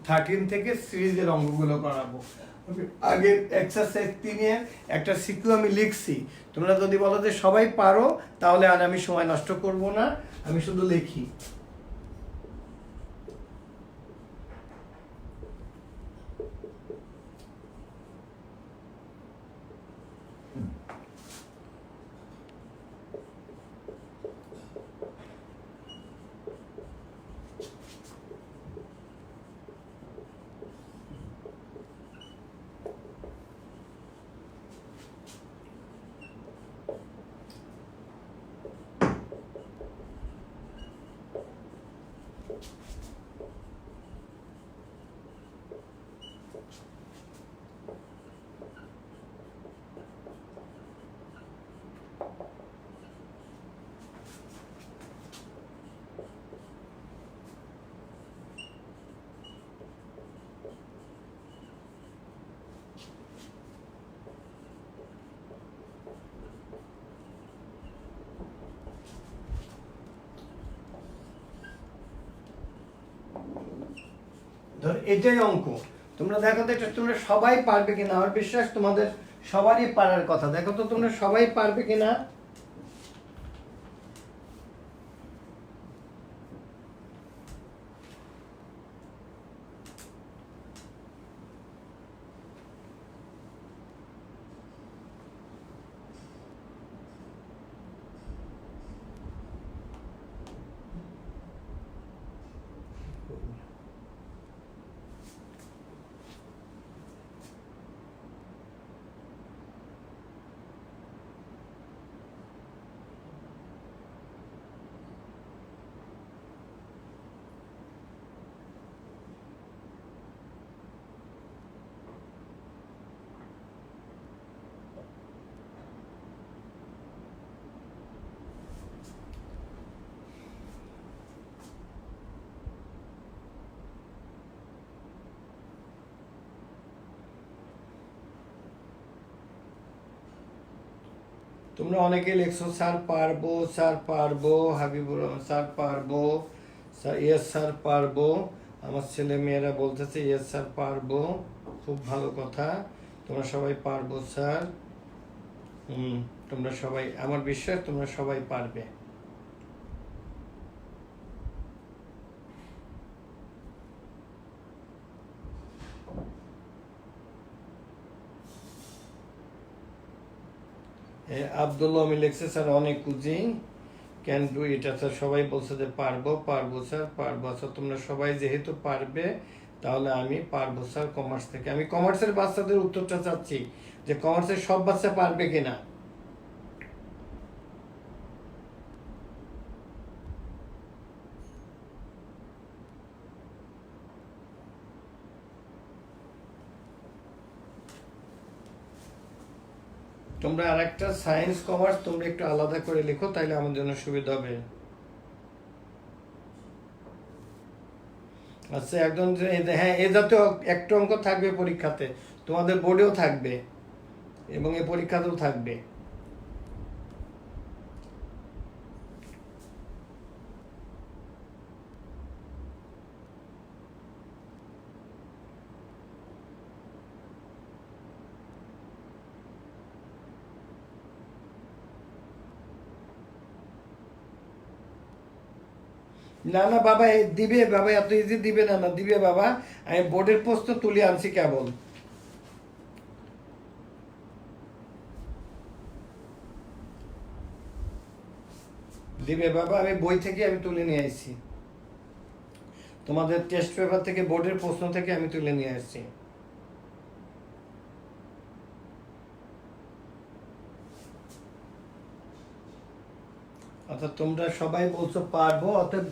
13 থেকে সিরিজের অঙ্কগুলো করাবো। আগে এক্সারসাইজ 3 একটা সিকিউ আমি লিখছি। তোমরা যদি বলো যে সবাই পারো, তাহলে আর আমি সময় নষ্ট করব না, আমি শুধু লিখি। ধর এটাই অঙ্ক, তোমরা দেখো তো এটা তোমরা সবাই পারবে কিনা। আমার বিশ্বাস তোমাদের সবারই পারার কথা। দেখো তো তোমরা সবাই পারবে কিনা। তোমরা অনেকে লেখছো স্যার পারবো, স্যার পারবো, হাবিবুর রহমান স্যার পারবো, স্যার ইয়েস স্যার পারবো। আমার ছেলে মেয়েরা বলতেছে ইয়েস স্যার পারবো, খুব ভালো কথা, তোমরা সবাই পারবো স্যার। তোমরা সবাই, আমার বিশ্বাস তোমরা সবাই পারবে। আব্দুল্লাহ আমি লিখছে স্যার অনেক কুজি ক্যান ডু ইট। আচ্ছা, সবাই বলছে যে পারবো, পারবো স্যার পারবো। আচ্ছা, তোমরা সবাই যেহেতু পারবে, তাহলে আমি পারবো স্যার কমার্স থেকে। আমি কমার্সের বাচ্চাদের উত্তরটা চাচ্ছি যে কমার্সের সব বাচ্চা পারবে কিনা। তোমরা আর একটা সায়েন্স কমার্স তোমরা একটু আলাদা করে লিখো, তাইলে আমার জন্য সুবিধা হবে। আচ্ছা, একজন হ্যাঁ, এ জাতীয় একটা অঙ্ক থাকবে পরীক্ষাতে। তোমাদের বোর্ডেও থাকবে এবং এই পরীক্ষাতেও থাকবে। না না বাবা, দিবে বাবা, এত ইজি দিবে না, না দিবে বাবা। আমি বোর্ডের প্রশ্ন তুলে আনছি কেবল। দিবে বাবা, আমি বই থেকে আমি তুলে নিয়ে আসছি, তোমাদের টেস্ট পেপার থেকে, বোর্ডের প্রশ্ন থেকে আমি তুলে নিয়ে আসছি। অর্থাৎ তোমরা সবাই বলছো পারবো, অর্থাৎ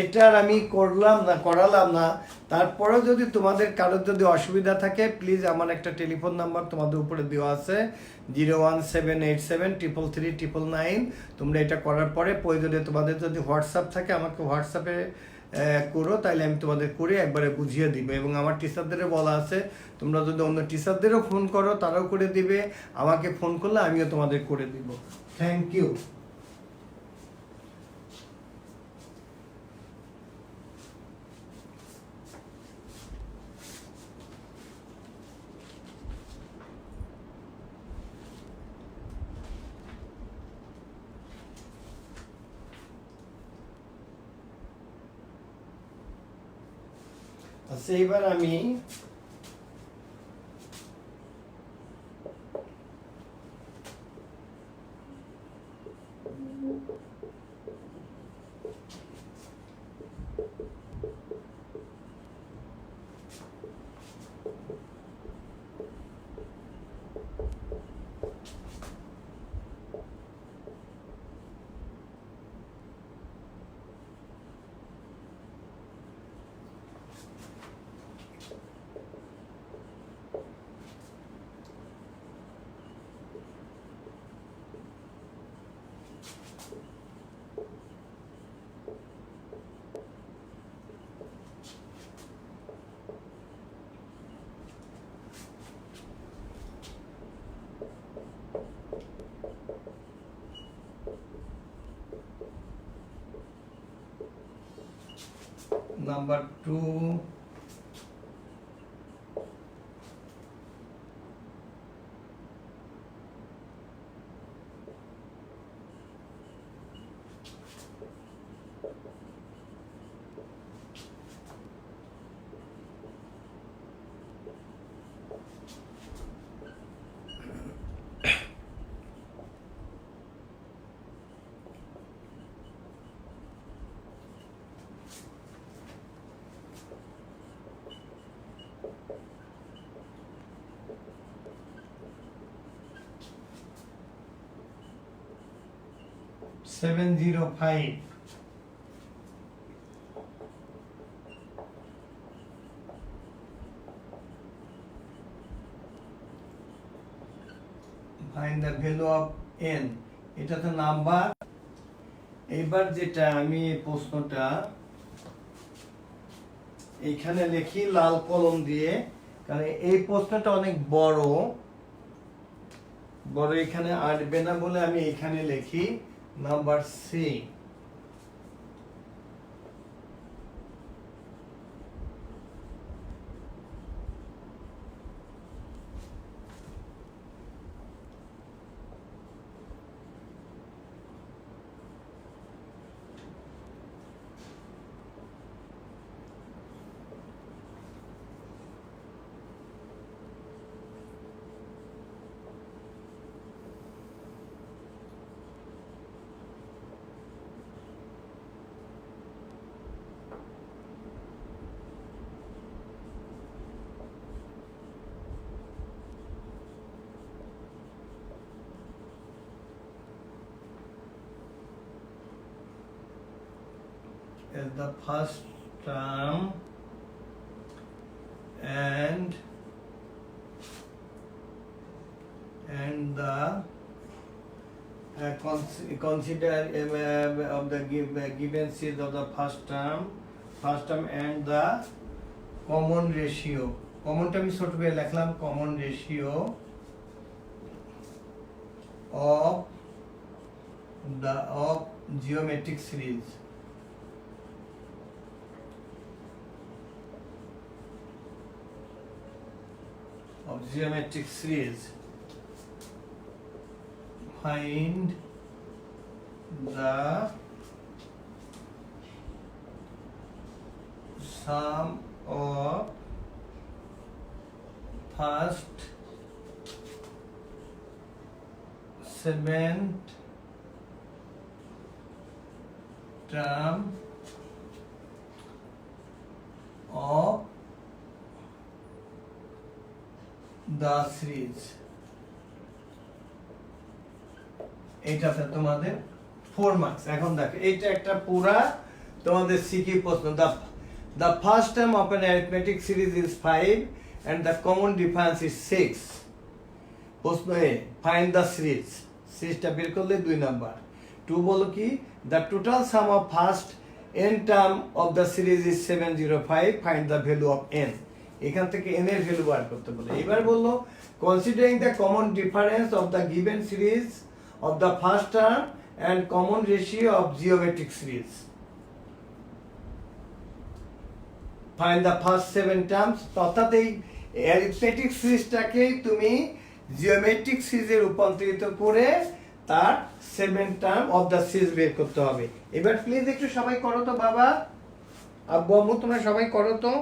এটার আমি করালাম না। তারপরেও যদি তোমাদের কারোর যদি অসুবিধা থাকে, প্লিজ আমার একটা টেলিফোন নাম্বার তোমাদের উপরে দেওয়া আছে, 01787333999। তোমরা এটা করার পরে প্রয়োজনে তোমাদের যদি হোয়াটসঅ্যাপ থাকে আমাকে হোয়াটসঅ্যাপে করো, তাহলে আমি তোমাদের করে একবারে বুঝিয়ে দিব। এবং আমার টিচারদেরও বলা আছে, তোমরা যদি অন্য টিচারদেরও ফোন করো তারাও করে দিবে, আমাকে ফোন করলে আমিও তোমাদের করে দিব। Thank you. আচ্ছা, এইবার আমি number 2, $705। Find the value of n, এটা তো নাম্বার। এবার যেটা আমি প্রশ্নটা এইখানে লিখি লাল কলম দিয়ে, কারণ এই প্রশ্নটা অনেক বড়, এখানে আসবে না বলে আমি এখানে লিখি number c. Is the first term and the consider of the given series of the first term and the common ratio কমনটা আমি ছোট করে লিখলাম common ratio of geometric series find the sum of first 7 term of the series. এইটাতে তোমাদের 4 marks. এখন দেখো এটা একটা পুরা তোমাদের সিকিউ প্রশ্ন। the first term of an arithmetic series is 5 and the common difference is 6. প্রশ্ন এ find the series, সিরিজটা বের করলে 2 নাম্বার। 2 বলো কি the total sum of first n term of the series is 705, find the value of n। এখান থেকে n এর value বার করতে বলে। এবার বললো considering the common difference of the given series of the first term and common ratio of geometric series, find the first 7 terms। অর্থাৎ এই arithmetic সিরিজটাকে তুমি জিওমেট্রিক সিরিজে রূপান্তরিত করে তার 7 টার্ম অফ দ্য সিরিজ বের করতে হবে। এবার প্লিজ একটু সবাই করো তো বাবা, আব্বু আম্মু তোমরা সবাই করো তো।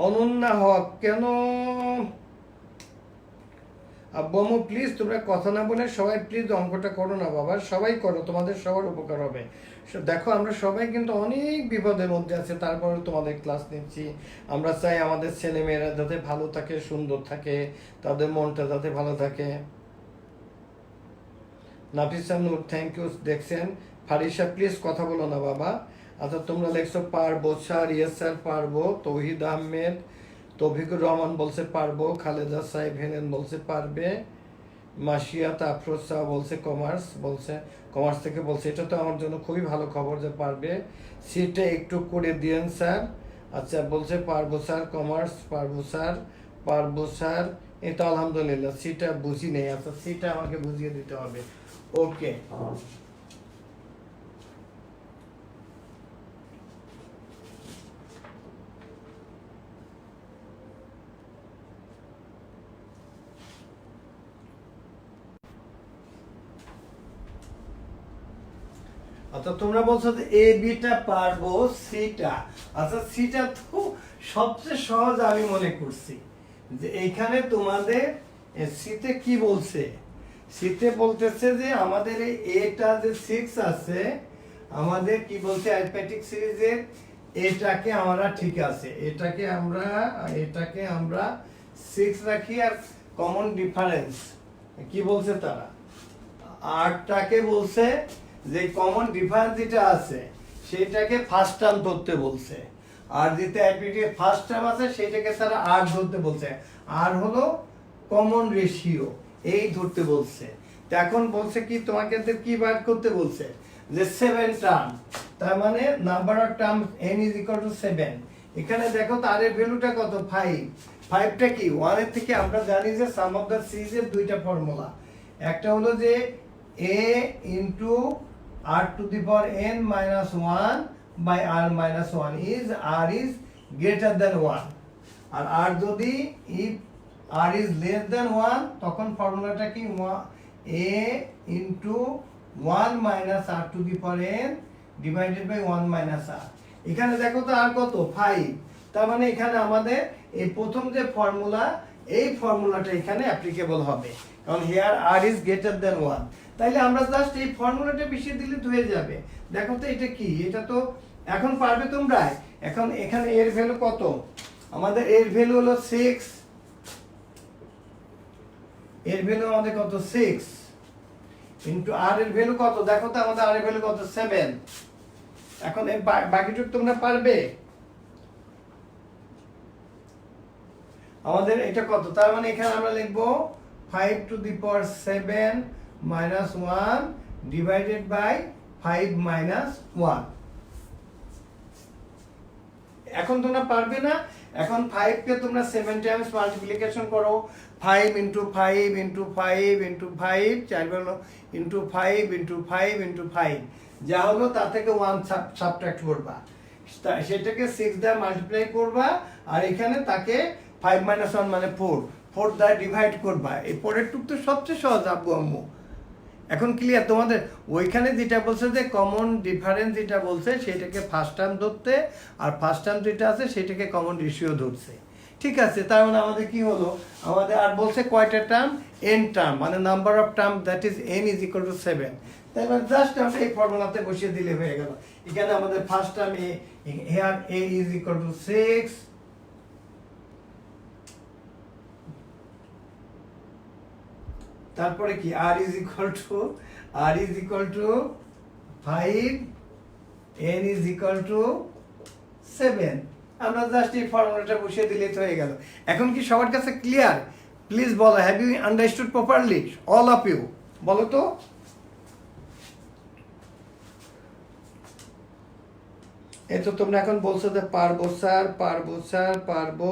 অনন্যা হক কেন? আব্বু আম্মু প্লিজ তোমরা কথা না বলে সবাই প্লিজ অঙ্কটা করো না বাবা, সবাই করো, তোমাদের সবার উপকার হবে। দেখো আমরা সবাই কিন্তু অনেক বিপদের মধ্যে আছে, তারপরে তোমাদের ক্লাস নিচ্ছি। আমরা চাই আমাদের ছেলেমেয়েরা যাতে ভালো থাকে, সুন্দর থাকে, তাদের মনটা যাতে ভালো থাকে। নাফিসা নূর থ্যাংক ইউ দেখছেন। ফারিসা প্লিজ কথা বলো না বাবা। আচ্ছা তোমরা লেখছো পারবো স্যার, ইয়েস স্যার পারবো। তৌহিদ আহমেদ, তৌফিকুর রহমান বলছে পারবো। খালেদা সাহেব হেলেন বলছে পারবে। মাসিয়াত আফরোজা বলছে কমার্স, বলছে কমার্স থেকে বলছে, এটা তো আমার জন্য খুবই ভালো খবর যে পারবে। সিটটা একটু করে দিয়েন স্যার। আচ্ছা বলছে পারবো স্যার, কমার্স পারবো স্যার, পারবো স্যার। এটা আলহামদুলিল্লাহ, সিটা বুঝি নেই। আচ্ছা সিটা আমাকে বুঝিয়ে দিতে হবে। ওকে আচ্ছা তোমরা বলছো যে এ বিটা পারবো, সিটা। আচ্ছা সিটা তো সবচেয়ে সহজ আমি মনে করছি যে এইখানে তোমাদের সিতে কি বলছে, সিতে বলতেছে যে আমাদের এই এটা যে 6 আছে, আমাদের কি বলছে অ্যারিথমেটিক সিরিজের এটাকে আমরা ঠিক আছে, এটাকে আমরা 6 রাখি। আর কমন ডিফারেন্স কি বলছে তারা, আরটাকে বলছে যে কমন ডিফারেন্স যেটা আছে সেটাকে ফার্স্ট টার্ম ধরতে বলছে। আর যেটা অ্যাডমিটিভ ফার্স্ট টার্ম আছে সেটাকে তারা আর ধরতে বলছে। আর হলো কমন রেশিও, এই ধরতে বলছে। তো এখন বলছে কি তোমাকে কি বার করতে বলছে যে 7 টার্ম, তার মানে number of term n is equal to 7। এখানে দেখো তার ভ্যালুটা কত 5। 5টা কি 1 এর থেকে আমরা জানি যে সাম অফ দ্য সিরিজের দুইটা ফর্মুলা, একটা হলো যে a into r to the power n minus 1 by r minus 1 is r is greater than 1। আর r যদি if r is less than 1 তখন ফর্মুলাটা কি a into 1 minus r to the power n divided by 1 minus r। এখানে দেখো তো আর কত 5, তার মানে এখানে আমাদের এই প্রথম যে ফর্মুলা, এই ফর্মুলাটা এখানে অ্যাপ্লিকেবল হবে, কারণ here r is greater than 1। তাইলে আমরা জাস্ট এই ফর্মুলাটা বসিয়ে দিলে হয়ে যাবে। দেখো তো এটা কি, এটা তো এখন পারবে তোমরা। এখন এখানে এর ভ্যালু কত, আমাদের এর ভ্যালু হলো 6, এর ভ্যালু আমাদের কত 6 ইনটু আর এর ভ্যালু কত দেখো তো আমাদের আর এর ভ্যালু কত 7। এখন এই বাকিটুকু তোমরা পারবে? আমাদের এটা কত, তার মানে এখানে আমরা লিখবো 5 to the power 7 minus 1 divided by 5 minus 1। এখন তোমরা পারবে না? এখন 5 কে তোমরা 7 টাইমস মাল্টিপ্লিকেশন করো, 5 ইনটু 5 ইনটু 5 ইনটু 5 চার হলো ইনটু 5 ইনটু 5 ইনটু 5, যা হলো তা থেকে 1 সাবট্রাক্ট করবা, সেটাকে 6 দ্বারা মাল্টিপ্লাই করবা, আর এখানে তাকে 5 মাইনাস 1 মানে 4 দ্বারা ডিভাইড করবা। এই পরের টুক তো সবচেয়ে সহজ আব্বু আম্মু। এখন ক্লিয়ার তোমাদের? ওইখানে যেটা বলছে যে কমন ডিফারেন্স যেটা বলছে সেটাকে ফার্স্ট টার্ম ধরতে, আর ফার্স্ট টার্ম যেটা আছে সেটাকে কমন রেশিও ধরছে। ঠিক আছে, তার মানে আমাদের কি হলো, আমাদের আর বলছে কয়টা টার্ম, এন টার্ম, মানে number of term that is an is equal to 7। তাই মানে জাস্ট আমরা এই ফর্মুলাতে বসিয়ে দিলে হয়ে গেল। এখানে আমাদের first term a, here a is equal to 6, তারপরে কি r is equal to 5, n is equal to 7। আমরা জাস্ট এই ফর্মুলাটা বসিয়ে দিলে তো হয়ে গেল। এখন কি সবার কাছে ক্লিয়ার? প্লিজ বলো, have you understood properly all of you? বলো তো। এই তো তোমরা এখন বলছো যে পারবো স্যার, পারবো।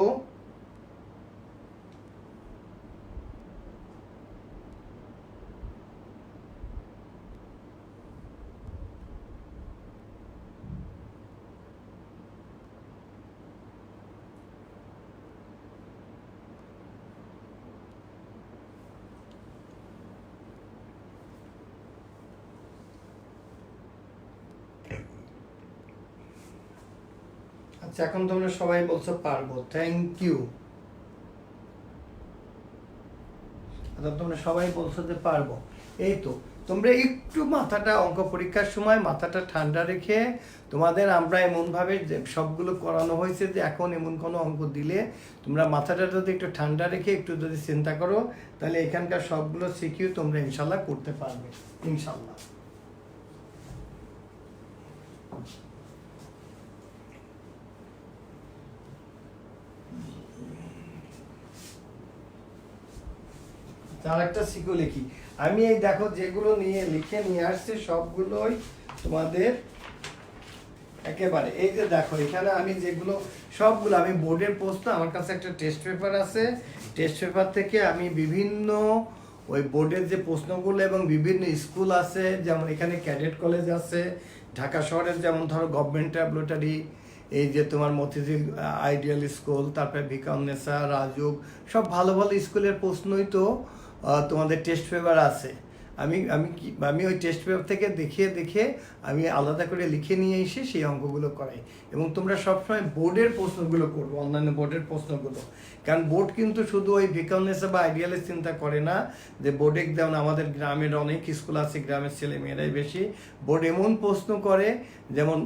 আচ্ছা, এখন তোমরা সবাই বলছো পারবো, থ্যাংক ইউ। আচ্ছা, তোমরা সবাই বলছো যে পারবো। এই তো তোমরা একটু মাথাটা অঙ্ক পরীক্ষার সময় মাথাটা ঠান্ডা রেখে, তোমাদের আমরা এমনভাবে সবগুলো করানো হয়েছে যে এখন এমন কোনো অঙ্ক দিলে তোমরা মাথাটা যদি একটু ঠান্ডা রেখে একটু যদি চিন্তা করো, তাহলে এখানকার সবগুলো শিখিয়ে তোমরা ইনশাল্লাহ করতে পারবে, ইনশাল্লাহ। তার একটা শিখো লিখি আমি। এই দেখো যেগুলো লিখে নিয়ে আসছি সবগুলোই তোমাদের একেবারে, এই যে দেখো এখানে আমি যেগুলো সবগুলো আমি বোর্ডের প্রশ্ন, আমার কাছে একটা টেস্ট পেপার আছে, টেস্ট পেপার থেকে আমি বিভিন্ন ওই বোর্ডের যে প্রশ্নগুলো এবং বিভিন্ন স্কুল আছে, যেমন এখানে ক্যাডেট কলেজ আছে, ঢাকা শহরের যেমন ধরো গভর্নমেন্ট ল্যাবরেটরি, এই যে তোমার মতিঝিল আইডিয়াল স্কুল, তারপরে ভিকাউন্নেসা, রাজুক, সব ভালো ভালো স্কুলের প্রশ্নই তো তোমাদের টেস্ট পেপার আছে। আমি ওই টেস্ট পেপার থেকে দেখে আমি আলাদা করে লিখে নিয়ে এসে সেই অঙ্কগুলো করাই। এবং তোমরা সবসময় বোর্ডের প্রশ্নগুলো করবো, অন্যান্য বোর্ডের প্রশ্নগুলো, কারণ বোর্ড কিন্তু শুধু ওই ভিকাউন্নেসা বা আইডিয়ালের চিন্তা করে না যে বোর্ডে, যেমন আমাদের গ্রামের অনেক স্কুল আছে, গ্রামের ছেলে মেয়েরাই বেশি, বোর্ড এমন প্রশ্ন করে যেমন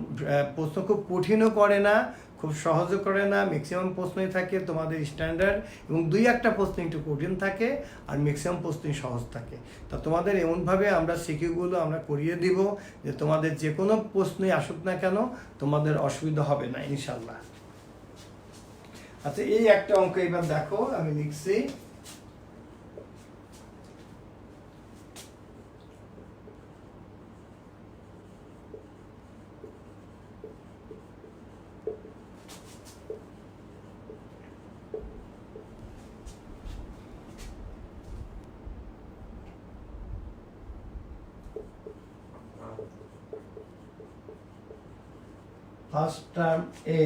প্রশ্ন খুব কঠিনও করে না, খুব সহজও করে না, ম্যাক্সিমাম প্রশ্নই থাকে তোমাদের স্ট্যান্ডার্ড, এবং 2-1টা প্রশ্ন একটু কঠিন থাকে, আর ম্যাক্সিমাম প্রশ্নই সহজ থাকে। তা তোমাদের এমনভাবে আমরা সিকিউগুলো আমরা করিয়ে দিব যে তোমাদের যে কোনো প্রশ্নই আসুক না কেন তোমাদের অসুবিধা হবে না ইনশাল্লাহ। আচ্ছা, এই একটা অঙ্ক এবার দেখো আমি লিখছি। First term a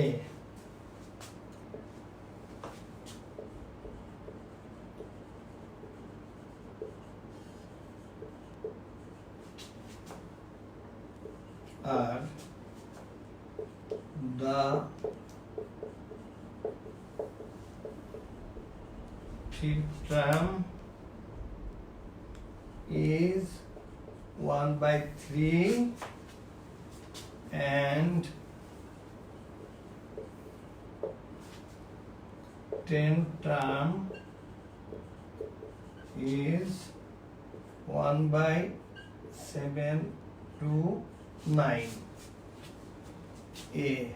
r the fifth term is 1/3 and 10th term is 1/729 a.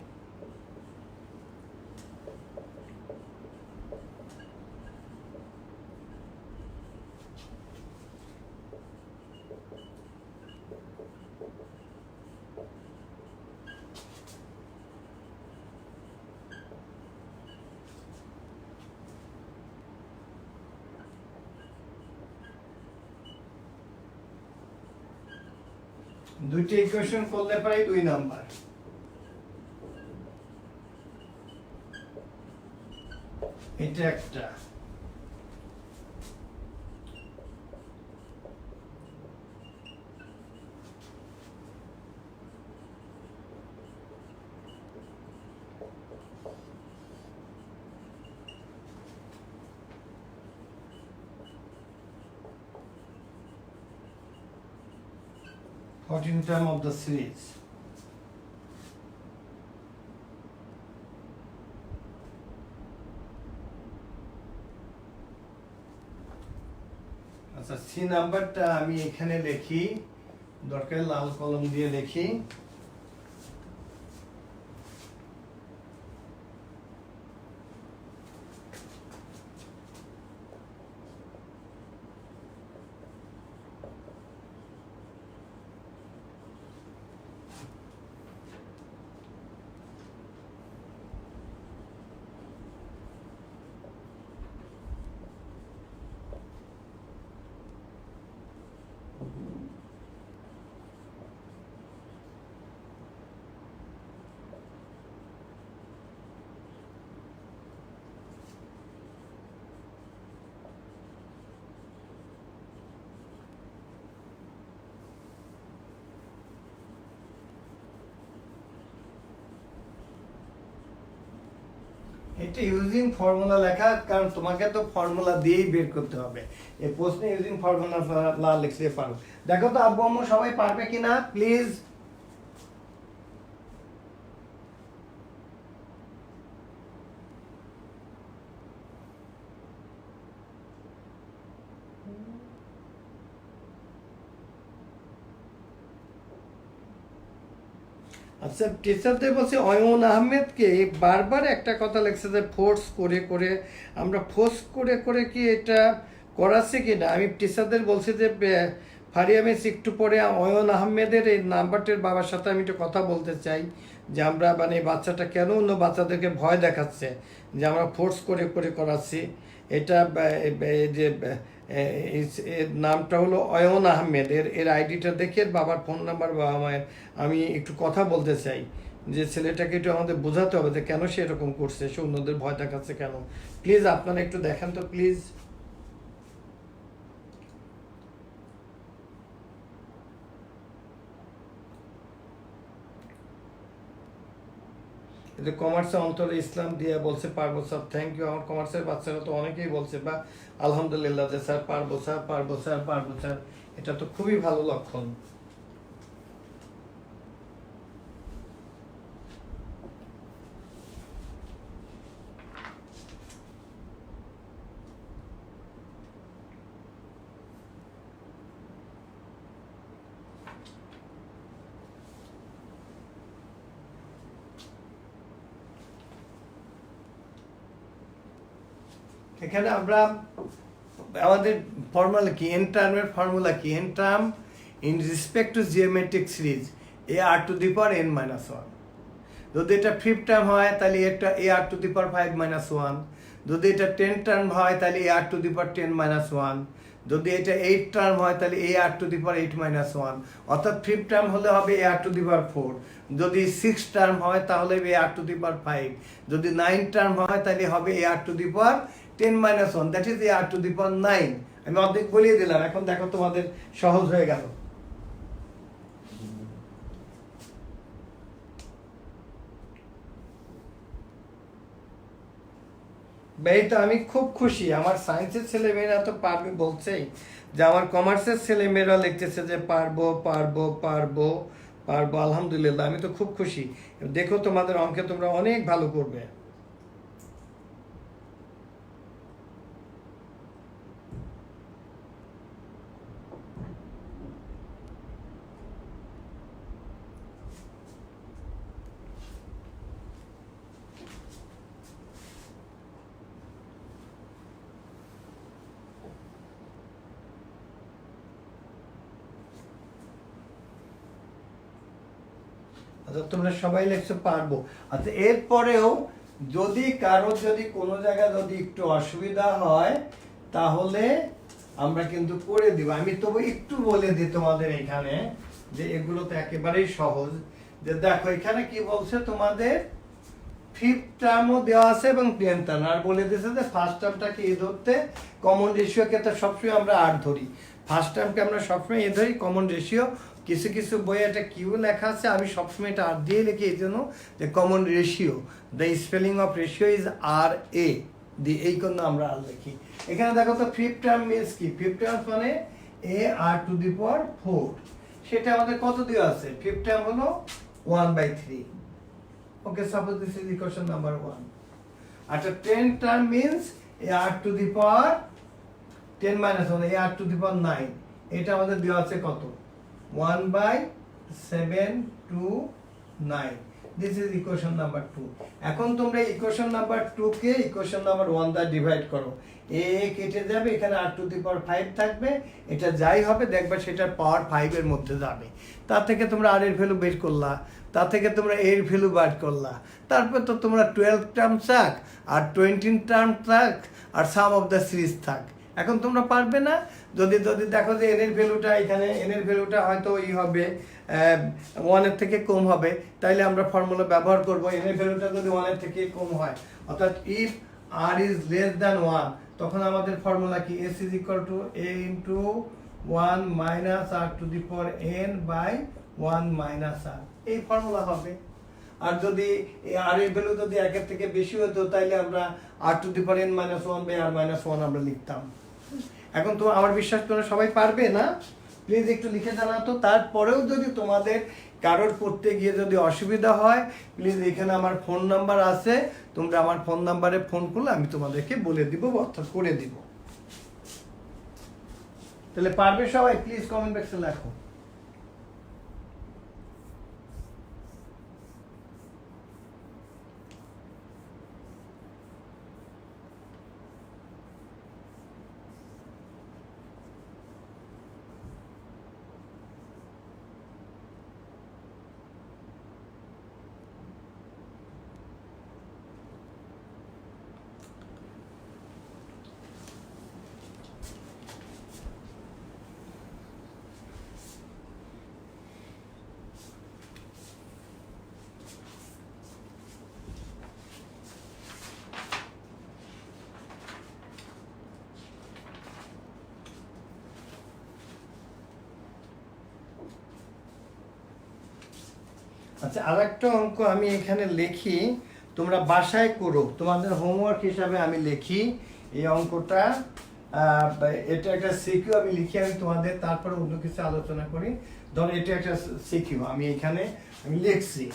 দুইটা ইকুয়েশন করলে পাই 2 নাম্বার। এটা একটা, term of the series. আচ্ছা, সি নাম্বারটা আমি এখানে লিখি, দরকার লাল কলম দিয়ে লিখি। এটা ইউজিং ফর্মুলা লেখা, কারণ তোমাকে তো ফর্মুলা দিয়েই বের করতে হবে। এই প্রশ্নে ইউজিং ফর্মুলা না লিখলে পারো। দেখো তো আব্বু আম্মু সবাই পারবে কিনা প্লিজ। আচ্ছা, টিচারদের বলছে অয়ন আহমেদকে বারবার একটা কথা লেগছে যে ফোর্স করে করে, আমরা ফোর্স করে করে কি এটা করাচ্ছে কি না। আমি টিচারদের বলছি যে ফারিয়া মিস একটু পরে অয়ন আহমেদের এই নাম্বারটির বাবার সাথে আমি একটু কথা বলতে চাই, যে আমরা মানে বাচ্চাটা কেন অন্য বাচ্চাদেরকে ভয় দেখাচ্ছে যে আমরা ফোর্স করে করে করাচ্ছি। এটা যে এর নামটা হলো অয়ন আহমেদ, এর আইডিটা দেখে বাবার ফোন নাম্বার বাবা মায়ের, আমি একটু কথা বলতে চাই যে ছেলেটাকে একটু আমাদের বোঝাতে হবে যে কেন সে এরকম করছে, সে অন্যদের ভয় দেখাচ্ছে কেন। প্লিজ আপনারা একটু দেখেন তো প্লিজ। কমার্সে অন্তর ইসলাম দিয়া বলছে পারবো স্যার, থ্যাংক ইউ। আমার কমার্সের বাচ্চারা তো অনেকেই বলছে বা আলহামদুলিল্লাহ যে স্যার পারবো স্যার পারবো স্যার পারবো স্যার, এটা তো খুবই ভালো লক্ষণ। এখানে আমরা আমাদের ফর্মুলা কি, এন টার্মের ফর্মুলা কি, n term in respect to geometric series a r to the power n - 1। যদি এটা 5 টার্ম হয় তাহলে এটা এ আর টু দি পাওয়ার 5 - 1। যদি এটা 10 টার্ম হয় তাহলে এ আর টু দি পাওয়ার 10 - 1। যদি এটা 8 টার্ম হয় তাহলে এ আর টু দি পাওয়ার 8 - 1। অর্থাৎ 5 টার্ম হলে হবে a r to the power 4। যদি 6 টার্ম হয় তাহলে এ আর টু দি পাওয়ার 5। যদি 9 টার্ম হয় তাহলে হবে a r to the power 10 - 1, that is a r to the power 9। আমি অর্ধেক বলিয়ে দিলাম, এখন দেখো তোমাদের সহজ হয়ে গেল। এই তো আমি খুব খুশি, আমার সায়েন্সের ছেলেমেয়েরা তো পারবে বলছেই, যে আমার কমার্সের ছেলেমেয়েরা লিখতেছে যে পারবো পারবো পারবো পারবো, আলহামদুলিল্লাহ আমি তো খুব খুশি। দেখো তোমাদের অঙ্কে তোমরা অনেক ভালো করবে। আচ্ছা তোমরা সবাই লিখছো পারবো। আচ্ছা এরপরেও যদি কারোর যদি কোনো জায়গায় যদি একটু অসুবিধা হয় তাহলে আমরা কিন্তু করে দিব। আমি তবু একটু বলে দিই তোমাদের এখানে যে এগুলো তো একেবারেই সহজ। যে দেখো এখানে কি বলছে তোমাদের ফিফথ টার্মও দেওয়া আছে এবং 10th টার্ম, আর বলে দিয়েছে যে ফার্স্ট টার্মটাকে এ ধরতে, কমন রেশিওকে তো সবসময় আমরা আর ধরি, ফার্স্ট টার্মকে আমরা সবসময় এ ধরি কমন রেশিও। কিছু কিছু বইয়ে একটা কিউ লেখা আছে, আমি সবসময় এটা আর দিয়ে লিখি এই জন্য যে common ratio, the spelling of ratio is R A দিয়ে এই জন্য আমরা আর লিখি। এখানে দেখো তো ফিফথ টার্ম মিনস কি, ফিফথ টার্ম মানে a r to the power 4, সেটা আমাদের কত দেওয়া আছে, ফিফথ টার্ম হলো 1/3। Okay, suppose this is equation number 1. At a 10 term means a r to the power 10 minus 1, a r to the power 9. এটা আমাদের দেওয়া আছে কত, 1/7 to 9. This is equation number 2. এখন তোমরা equation number 2 কে equation number 1 দ্বারা divide করো। a কেটে যাবে, এখানে r to the power 5 থাকবে, এটা যাই হবে দেখবে সেটার পাওয়ার 5 এর মধ্যে যাবে। তার থেকে তোমরা r এর ভ্যালু বের করলা, তা থেকে তোমরা এর ভ্যালু বার করলা, তারপর তো তোমরা 12 টার্ম থাক আর 20 টার্ম থাক আর সাম অফ দ্য সিরিজ থাক। এখন তোমরা পারবে না, যদি যদি দেখো যে এনের ভ্যালুটা এখানে, এনের ভ্যালুটা হয়তো ই হবে 1 এর থেকে কম হবে, তাইলে আমরা ফর্মুলা ব্যবহার করব এনের ভ্যালুটা যদি 1 এর থেকে কম হয়, অর্থাৎ if r is less than 1, তখন আমাদের ফর্মুলা কি, s is equal to a into 1 minus r to the power n by 1 minus r, এই ফর্মুলা হবে। আর যদি আর এর ভ্যালু যদি 1 এর থেকে বেশি হতো তাইলে আমরা r to the power n minus 1 by r minus 1 আমরা লিখতাম। এখন তো আমার বিশ্বাস তোমরা সবাই পারবে না, প্লিজ একটু লিখে জানাতো। তারপরেও যদি তোমাদের কারোর পড়তে গিয়ে যদি অসুবিধা হয়, প্লিজ এখানে আমার ফোন নাম্বার আছে, তোমরা আমার ফোন নাম্বারে ফোন করলে আমি তোমাদেরকে বলে দিব, অর্থাৎ করে দিব। তাহলে পারবে সবাই, প্লিজ কমেন্ট বক্সে লেখো। আচ্ছা আরেকটা অঙ্ক আমি এখানে লিখি, তোমরা বাসায় করো, তোমাদের হোমওয়ার্ক হিসাবে আমি লিখি এই অঙ্কটা। এটা একটা সিকিউ আমি লিখি, আমি তোমাদের তারপরে অন্য কিছু আলোচনা করি। ধরো এটা একটা সিকিউ আমি এখানে আমি লিখছি।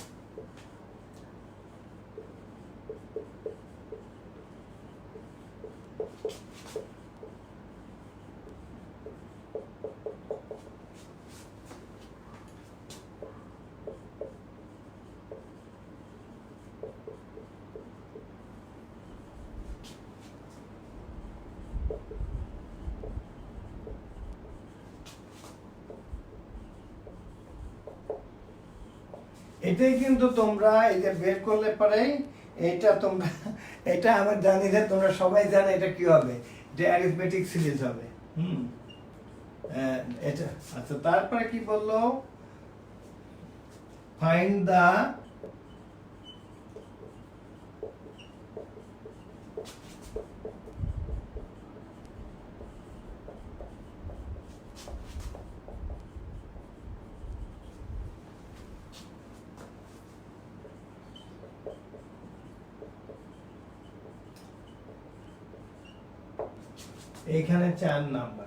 এটাই কিন্তু তোমরা এই যে বের করলে পরে এটা তোমরা, এটা আমি জানি যে তোমরা সবাই জানো এটা কি হবে, যে অ্যারিথমেটিক সিরিজ হবে। এটা আচ্ছা, তারপরে কি বললো, ফাইন্ড দা এখানে 4 নাম্বার।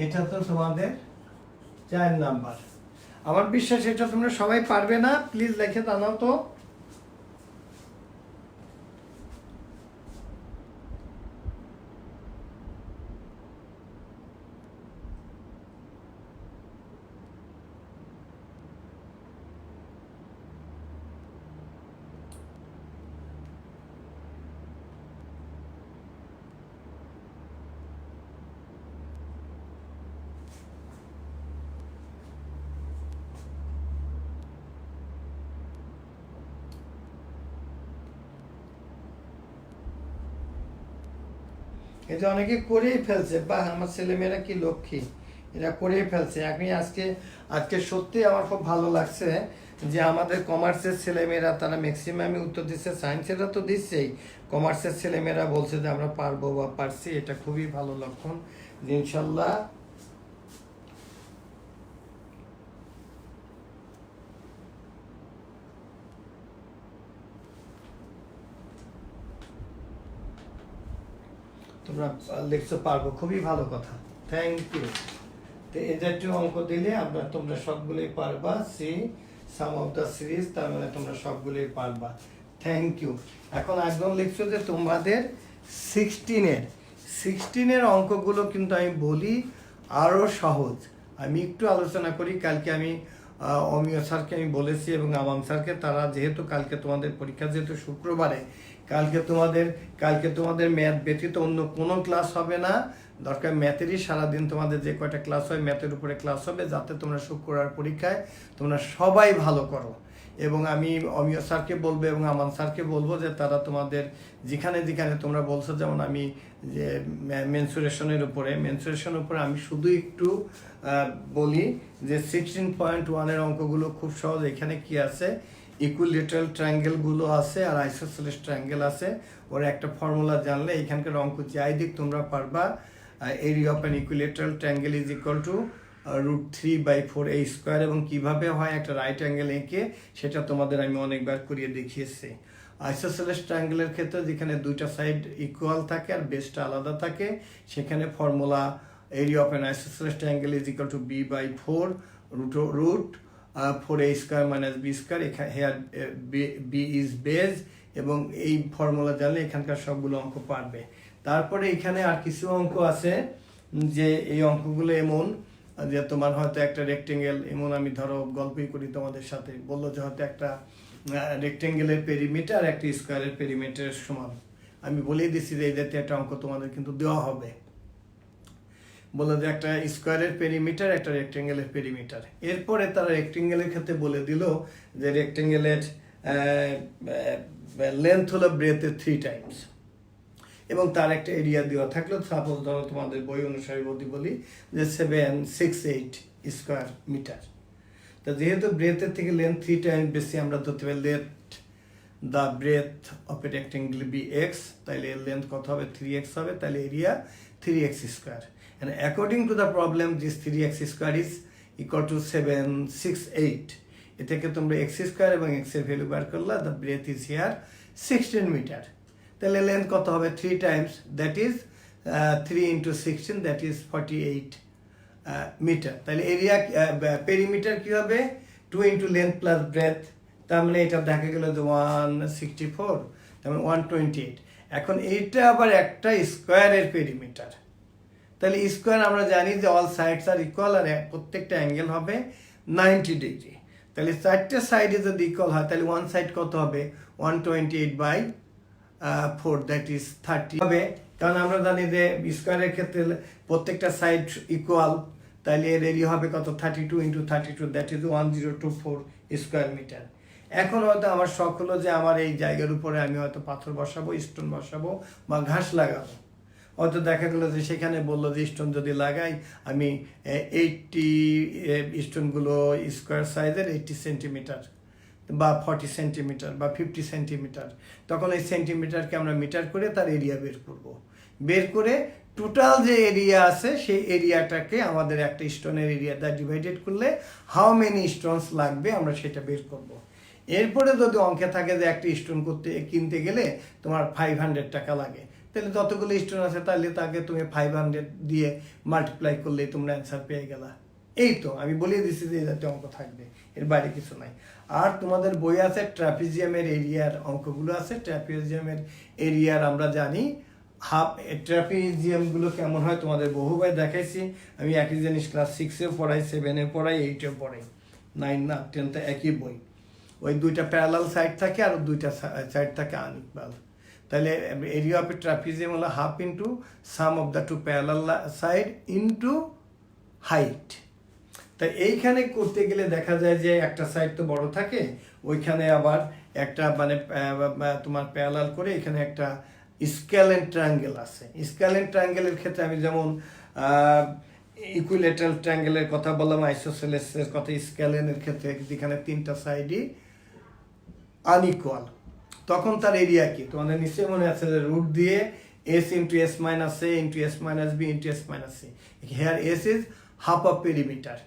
এটা তো তোমাদের 4 নাম্বার। আমার বিশ্বাস এটা তোমরা সবাই পারবে না, প্লিজ লিখে জানাও তো। এটা অনেকে করেই ফেলছে, বা আমার ছেলেমেয়েরা কি লক্ষ্মী, এরা করেই ফেলছে। আমি আজকে আজকে সত্যি আমার খুব ভালো লাগছে যে আমাদের কমার্সের ছেলেমেয়েরা তারা ম্যাক্সিমামই উত্তর দিচ্ছে, সায়েন্সেরা তো দিচ্ছেই, কমার্সের ছেলেমেয়েরা বলছে যে আমরা পারবো বা পারছি, এটা খুবই ভালো লক্ষণ যে ইনশাল্লাহ তোমরা লিখতে পারবো, খুবই ভালো কথা, থ্যাংক ইউ। তো এই জাতীয় অঙ্ক দিলে আমরা তোমরা সবগুলোই পারবা, see some of the series, তার মানে তোমরা সবগুলোই পারবা, থ্যাংক ইউ। এখন একদম লিখছো যে তোমাদের 16-এর অঙ্কগুলো কিন্তু আমি বলি আরও সহজ। আমি একটু আলোচনা করি, কালকে আমি অমিয় স্যারকে আমি বলেছি এবং আমান স্যারকে, তারা যেহেতু কালকে তোমাদের পরীক্ষা যেহেতু শুক্রবারে, কালকে তোমাদের ম্যাথ ব্যতীত অন্য কোনো ক্লাস হবে না, দরকার ম্যাথেরই সারাদিন তোমাদের যে কয়টা ক্লাস হয় ম্যাথের উপরে ক্লাস হবে, যাতে তোমরা শুক্রবার পরীক্ষায় তোমরা সবাই ভালো করো। এবং আমি অমিয় স্যারকে বলবো এবং আমান স্যারকে বলবো যে তারা তোমাদের যেখানে যেখানে তোমরা বলছো, যেমন আমি যে মেনসুরেশনের উপরে আমি শুধু একটু বলি যে 16.1-এর অঙ্কগুলো খুব সহজ। এখানে কি আছে, ইকুইলেটারাল ট্রায়াঙ্গেলগুলো আছে আর আইসোসেলেস ট্রায়াঙ্গেল আছে, ওর একটা ফর্মুলা জানলে এখানকার অঙ্ক যাই দিক তোমরা পারবা। Area of an equilateral triangle is equal two √3/4a², এবং কিভাবে হয় একটা রাইট অ্যাঙ্গেল এঁকে, সেটা তোমাদের আমি অনেকবার করিয়ে দেখিয়েছি। আইসোসেলেস ট্রায়াঙ্গেলের ক্ষেত্রে যেখানে দুইটা সাইড ইকুয়াল থাকে আর বেসটা আলাদা থাকে, সেখানে formula area of an isosceles triangle is equal to b/4 √4a² - b², এখানে হেয়ার বি ইজ বেজ, এবং এই ফর্মুলা জানলে এখানকার সবগুলো অঙ্ক পারবে। তারপরে এখানে আর কিছু অঙ্ক আছে যে এই অঙ্কগুলো এমন যে তোমার হয়তো একটা রেক্টেঙ্গেল, এমন আমি ধরো গল্পই করি তোমাদের সাথে, বললো যে হয়তো একটা রেক্টেঙ্গেলের পেরিমিটার একটা স্কোয়ারের পেরিমিটারের সমান, আমি বলেই দিচ্ছি যে এই জাতীয় একটা অঙ্ক তোমাদের কিন্তু দেওয়া হবে। বলে যে একটা স্কোয়ারের পেরিমিটার একটা রেক্টেঙ্গেলের পেরিমিটার, এরপরে তারা রেক্টেঙ্গেলের ক্ষেত্রে বলে দিল যে রেক্টেঙ্গেলের লেন্থ হলো ব্রেথের 3 টাইমস, এবং তার একটা এরিয়া দেওয়া থাকলো, সাপোজ ধরো তোমাদের বই অনুসারে যদি বলি যে 768 স্কোয়ার মিটার। তা যেহেতু ব্রেথের থেকে লেন্থ 3 টাইমস বেশি, আমরা ধরতে পারি let the breadth of a rectangle b x, তাইলে এর লেন্থ কত হবে, 3x হবে, তাহলে area 3x²। and according to the problem this 3x² is equal to 768, এ থেকে তোমরা x² এবং x এর ভ্যালু বার করলা, the breadth is here 16 metre, তাহলে লেন্থ কত হবে 3 times, that is 3 × 16, that is 48 metre. তাহলে এরিয়া পেরিমিটার কি হবে 2 × লেন্থ প্লাস ব্রেথ, তার মানে এটা দেখা গেল যে 164, তার মানে 128। এখন এইটা আবার একটা স্কোয়ারের পেরিমিটার, তাহলে স্কোয়ার আমরা জানি যে অল সাইডস আর ইকুয়াল, আর প্রত্যেকটা অ্যাঙ্গেল হবে 90 ডিগ্রি। তাহলে চারটে সাইডে যদি ইকুয়াল হয় তাহলে ওয়ান সাইড কত হবে 128/4, দ্যাট ইজ 30 হবে, কারণ আমরা জানি যে স্কোয়ারের ক্ষেত্রে প্রত্যেকটা সাইড ইকুয়াল, তাহলে এর এরিয়া হবে কত 32 × 32, দ্যাট ইজ 1024 স্কোয়ার মিটার। এখন হয়তো আমার শখ হলো যে আমার এই জায়গার উপরে আমি হয়তো পাথর বসাবো, স্টোন বসাবো বা ঘাস লাগাবো, হয়তো দেখা গেলো যে সেখানে বললো যে স্টোন যদি লাগাই আমি 80 স্টোনগুলো স্কোয়ার সাইজের 80 সেন্টিমিটার বা 40 সেন্টিমিটার বা 50 সেন্টিমিটার, তখন এই সেন্টিমিটারকে আমরা মিটার করে তার এরিয়া বের করে টোটাল যে এরিয়া আছে সেই এরিয়াটাকে আমাদের একটা স্টোনের এরিয়া দ্বারা ডিভাইডেড করলে হাউ মেনি স্টোনস লাগবে আমরা সেটা বের করব। এরপরে যদি অঙ্কে থাকে যে একটা স্টোন কিনতে গেলে তোমার 500 টাকা লাগে, তাহলে যতগুলো স্টোন আছে তাহলে তাকে তুমি 500 দিয়ে মাল্টিপ্লাই করলেই তোমরা অ্যান্সার পেয়ে গেলা। এই তো আমি বলিয়ে দিচ্ছি যে এই জাতীয় অঙ্ক থাকবে, এর বাইরে কিছু নাই। আর তোমাদের বই আছে ট্রাপিজিয়ামের এরিয়ার অঙ্কগুলো আছে। ট্রাপিজিয়ামের এরিয়ার আমরা জানি হাফ, ট্রাপিজিয়ামগুলো কেমন হয় তোমাদের বহুবার দেখাইছি আমি। একই জিনিস ক্লাস 6-এও পড়াই, 7-এ পড়াই, 8-এও পড়াই, 9 না 10তে একই বই। ওই দুইটা প্যারালাল সাইড থাকে আর দুইটা সাইড থাকে আনইকুয়াল। তাহলে এরিয়া অফ এ ট্রাপিজিয়াম হলো half into sum of the two parallel side into height. তাই এইখানে করতে গেলে দেখা যায় যে একটা সাইড তো বড় থাকে, ওইখানে আবার একটা মানে তোমার প্যারালাল করে এখানে একটা স্কেলেন ট্রায়াঙ্গেল আছে। স্কেলেন ট্রায়াঙ্গেলের ক্ষেত্রে আমি যেমন ইকুইলেটারাল ট্রায়াঙ্গেলের কথা বললাম, আইসোসেলেসের কথা, স্কেলেনের ক্ষেত্রে যেখানে তিনটা সাইডই আনইকুয়াল, তখন তার এরিয়া কি তোমাদের নিশ্চয়ই মনে আছে যে রুট দিয়ে s into s minus a into s minus b into s minus c. Here s is half of perimeter.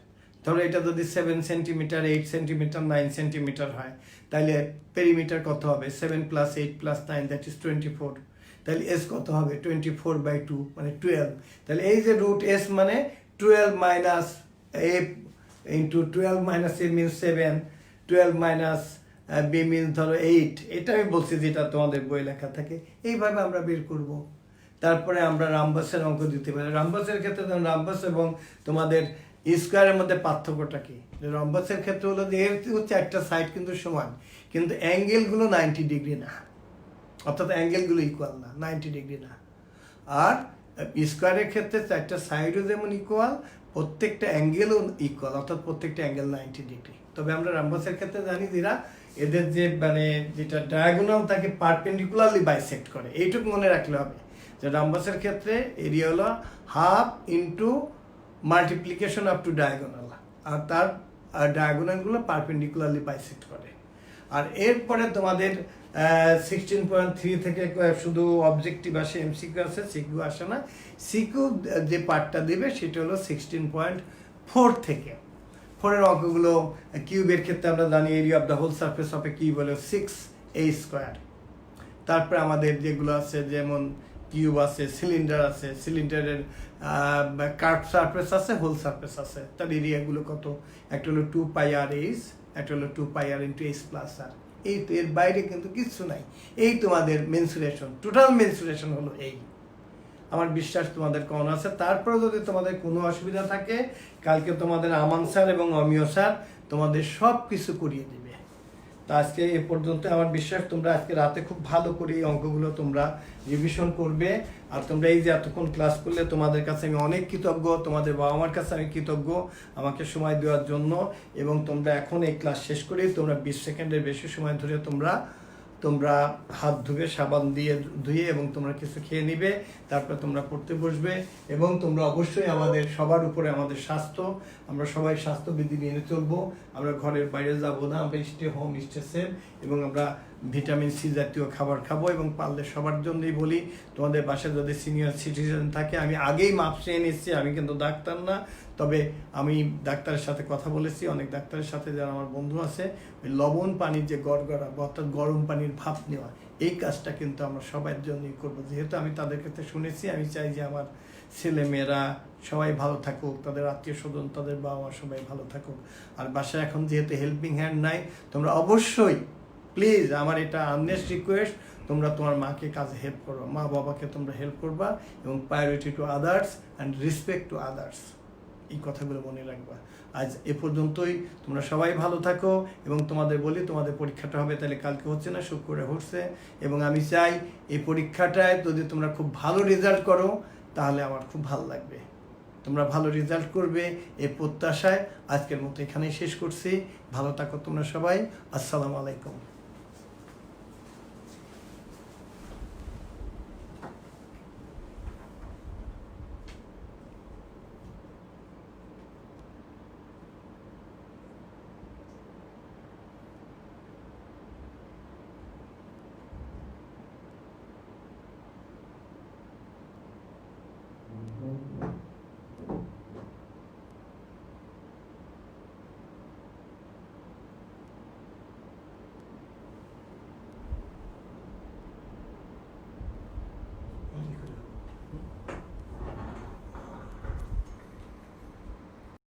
ধরো এটা যদি 7 সেন্টিমিটার, 8 সেন্টিমিটার, 9 সেন্টিমিটার হয়, তাহলে পেরিমিটার কত হবে? 7 + 8 + 9 দ্যাট ইজ 24। তাহলে এস কত হবে? 24/2 মানে 12। তাহলে এই যে রুট এস মানে 12 minus a into 12 minus a means 7, 12 minus B means ধরো 8। এটা আমি বলছি যেটা তোমাদের বই লেখা থাকে, এইভাবে আমরা বের করব। তারপরে আমরা রামবাসের অঙ্ক দিতে পারি। রামবাসের ক্ষেত্রে রামবাস এবং তোমাদের স্কোয়ারের মধ্যে পার্থক্যটা কি? রম্বাসের ক্ষেত্রে হলো যে এর হচ্ছে একটা সাইড কিন্তু সমান, কিন্তু অ্যাঙ্গেলগুলো 90 ডিগ্রি না, অর্থাৎ অ্যাঙ্গেলগুলো ইকুয়াল না, 90 ডিগ্রি না। আর স্কোয়ারের ক্ষেত্রে চারটা সাইডও যেমন ইকুয়াল, প্রত্যেকটা অ্যাঙ্গেলও ইকুয়াল, অর্থাৎ প্রত্যেকটা অ্যাঙ্গেল 90 ডিগ্রি। তবে আমরা রামবাসের ক্ষেত্রে জানি যেটা এদের যে মানে যেটা ডায়াগোনাল তাকে পারপেন্ডিকুলারলি বাইসেক্ট করে, এইটুকু মনে রাখলে হবে যে রামবাসের ক্ষেত্রে এরিয়া হলো half into multiplication of two diagonal, আর তার ডায়াগোনালগুলো পারপেন্ডিকুলারলি বাইসেক্ট করে। আর এরপরে তোমাদের 16.3 থেকে শুধু অবজেক্টিভ আসে, এমসিকিউ আসে, সিকিউ আসে না। সিকিউ যে পার্টটা দেবে সেটা হলো 16.4 থেকে। 4-এর অঙ্কগুলো কিউবের ক্ষেত্রে আমরা জানি area of the whole surface of a cube হলো 6a²। তারপরে আমাদের যেগুলো আছে যেমন কিউব আছে, সিলিন্ডার আছে, সিলিন্ডারের কার্ভ সারফেস আছে, হোল সারফেস আছে, তার এরিয়াগুলো কত? একটা হলো 2πr/h, একটা হলো 2πr × h+r। এই তো, এর বাইরে কিন্তু কিচ্ছু নাই। এই তোমাদের মেনসুরেশন, টোটাল মেনসুরেশন হলো এই। আমার বিশ্বাস তোমাদের কেমন আছে। তারপরে যদি তোমাদের কোনো অসুবিধা থাকে, কালকে তোমাদের আমান স্যার এবং অমিয় স্যার তোমাদের সব কিছু করিয়ে দেবে। তো আজকে এ পর্যন্ত। আমার বিশ্বাস তোমরা আজকে রাতে খুব ভালো করে এই অঙ্কগুলো তোমরা রিভিশন করবে। আর তোমরা এই যে এতক্ষণ ক্লাস করলে তোমাদের কাছে আমি অনেক কৃতজ্ঞ, তোমাদের বাবা মার কাছে আমি কৃতজ্ঞ আমাকে সময় দেওয়ার জন্য। এবং তোমরা এখন এই ক্লাস শেষ করেই তোমরা 20 সেকেন্ডের বেশি সময় ধরে তোমরা হাত ধুবে, সাবান দিয়ে ধুয়ে, এবং তোমরা কিছু খেয়ে নিবে, তারপরে তোমরা পড়তে বসবে। এবং তোমরা অবশ্যই আমাদের সবার উপরে আমাদের স্বাস্থ্য, আমরা সবাই স্বাস্থ্যবিধি মেনে চলবো। আমরা ঘরের বাইরে যাব না, আমরা স্টে হোম, স্টে সেফ, এবং আমরা ভিটামিন সি জাতীয় খাবার খাবো। এবং পারলে সবার জন্যই বলি, তোমাদের বাসায় যদি সিনিয়র সিটিজেন থাকে, আমি আগেই মাপ চেয়ে নিচ্ছি, আমি কিন্তু ডাক্তার না, তবে আমি ডাক্তারের সাথে কথা বলেছি, অনেক ডাক্তারের সাথে যারা আমার বন্ধু আছে, ওই লবণ পানির যে গড়গড়া, অর্থাৎ গরম পানির ভাপ নেওয়া, এই কাজটা কিন্তু আমরা সবার জন্যই করবো। যেহেতু আমি তাদের কাছে শুনেছি, আমি চাই যে আমার ছেলে মেয়েরা সবাই ভালো থাকুক, তাদের আত্মীয় স্বজন, তাদের বাবা মা সবাই ভালো থাকুক। আর বাসায় এখন যেহেতু হেল্পিং হ্যান্ড নাই, তোমরা অবশ্যই প্লিজ, আমার এটা আর্নেস্ট রিকোয়েস্ট, তোমরা তোমার মাকে কাজে হেল্প করো, মা বাবাকে তোমরা হেল্প করবা, এবং priority to others and respect to others, এই কথাগুলো মনে রাখবা। আজ এ পর্যন্তই। তোমরা সবাই ভালো থাকো। এবং তোমাদের বলি, তোমাদের পরীক্ষাটা হবে তাহলে কালকে হচ্ছে না, শুক্রবারে হচ্ছে। এবং আমি চাই এই পরীক্ষাটায় যদি তোমরা খুব ভালো রেজাল্ট করো, তাহলে আমার খুব ভালো লাগবে। তোমরা ভালো রেজাল্ট করবে এই প্রত্যাশায় আজকের মতো এখানেই শেষ করছি। ভালো থাকো তোমরা সবাই। আসসালামু আলাইকুম।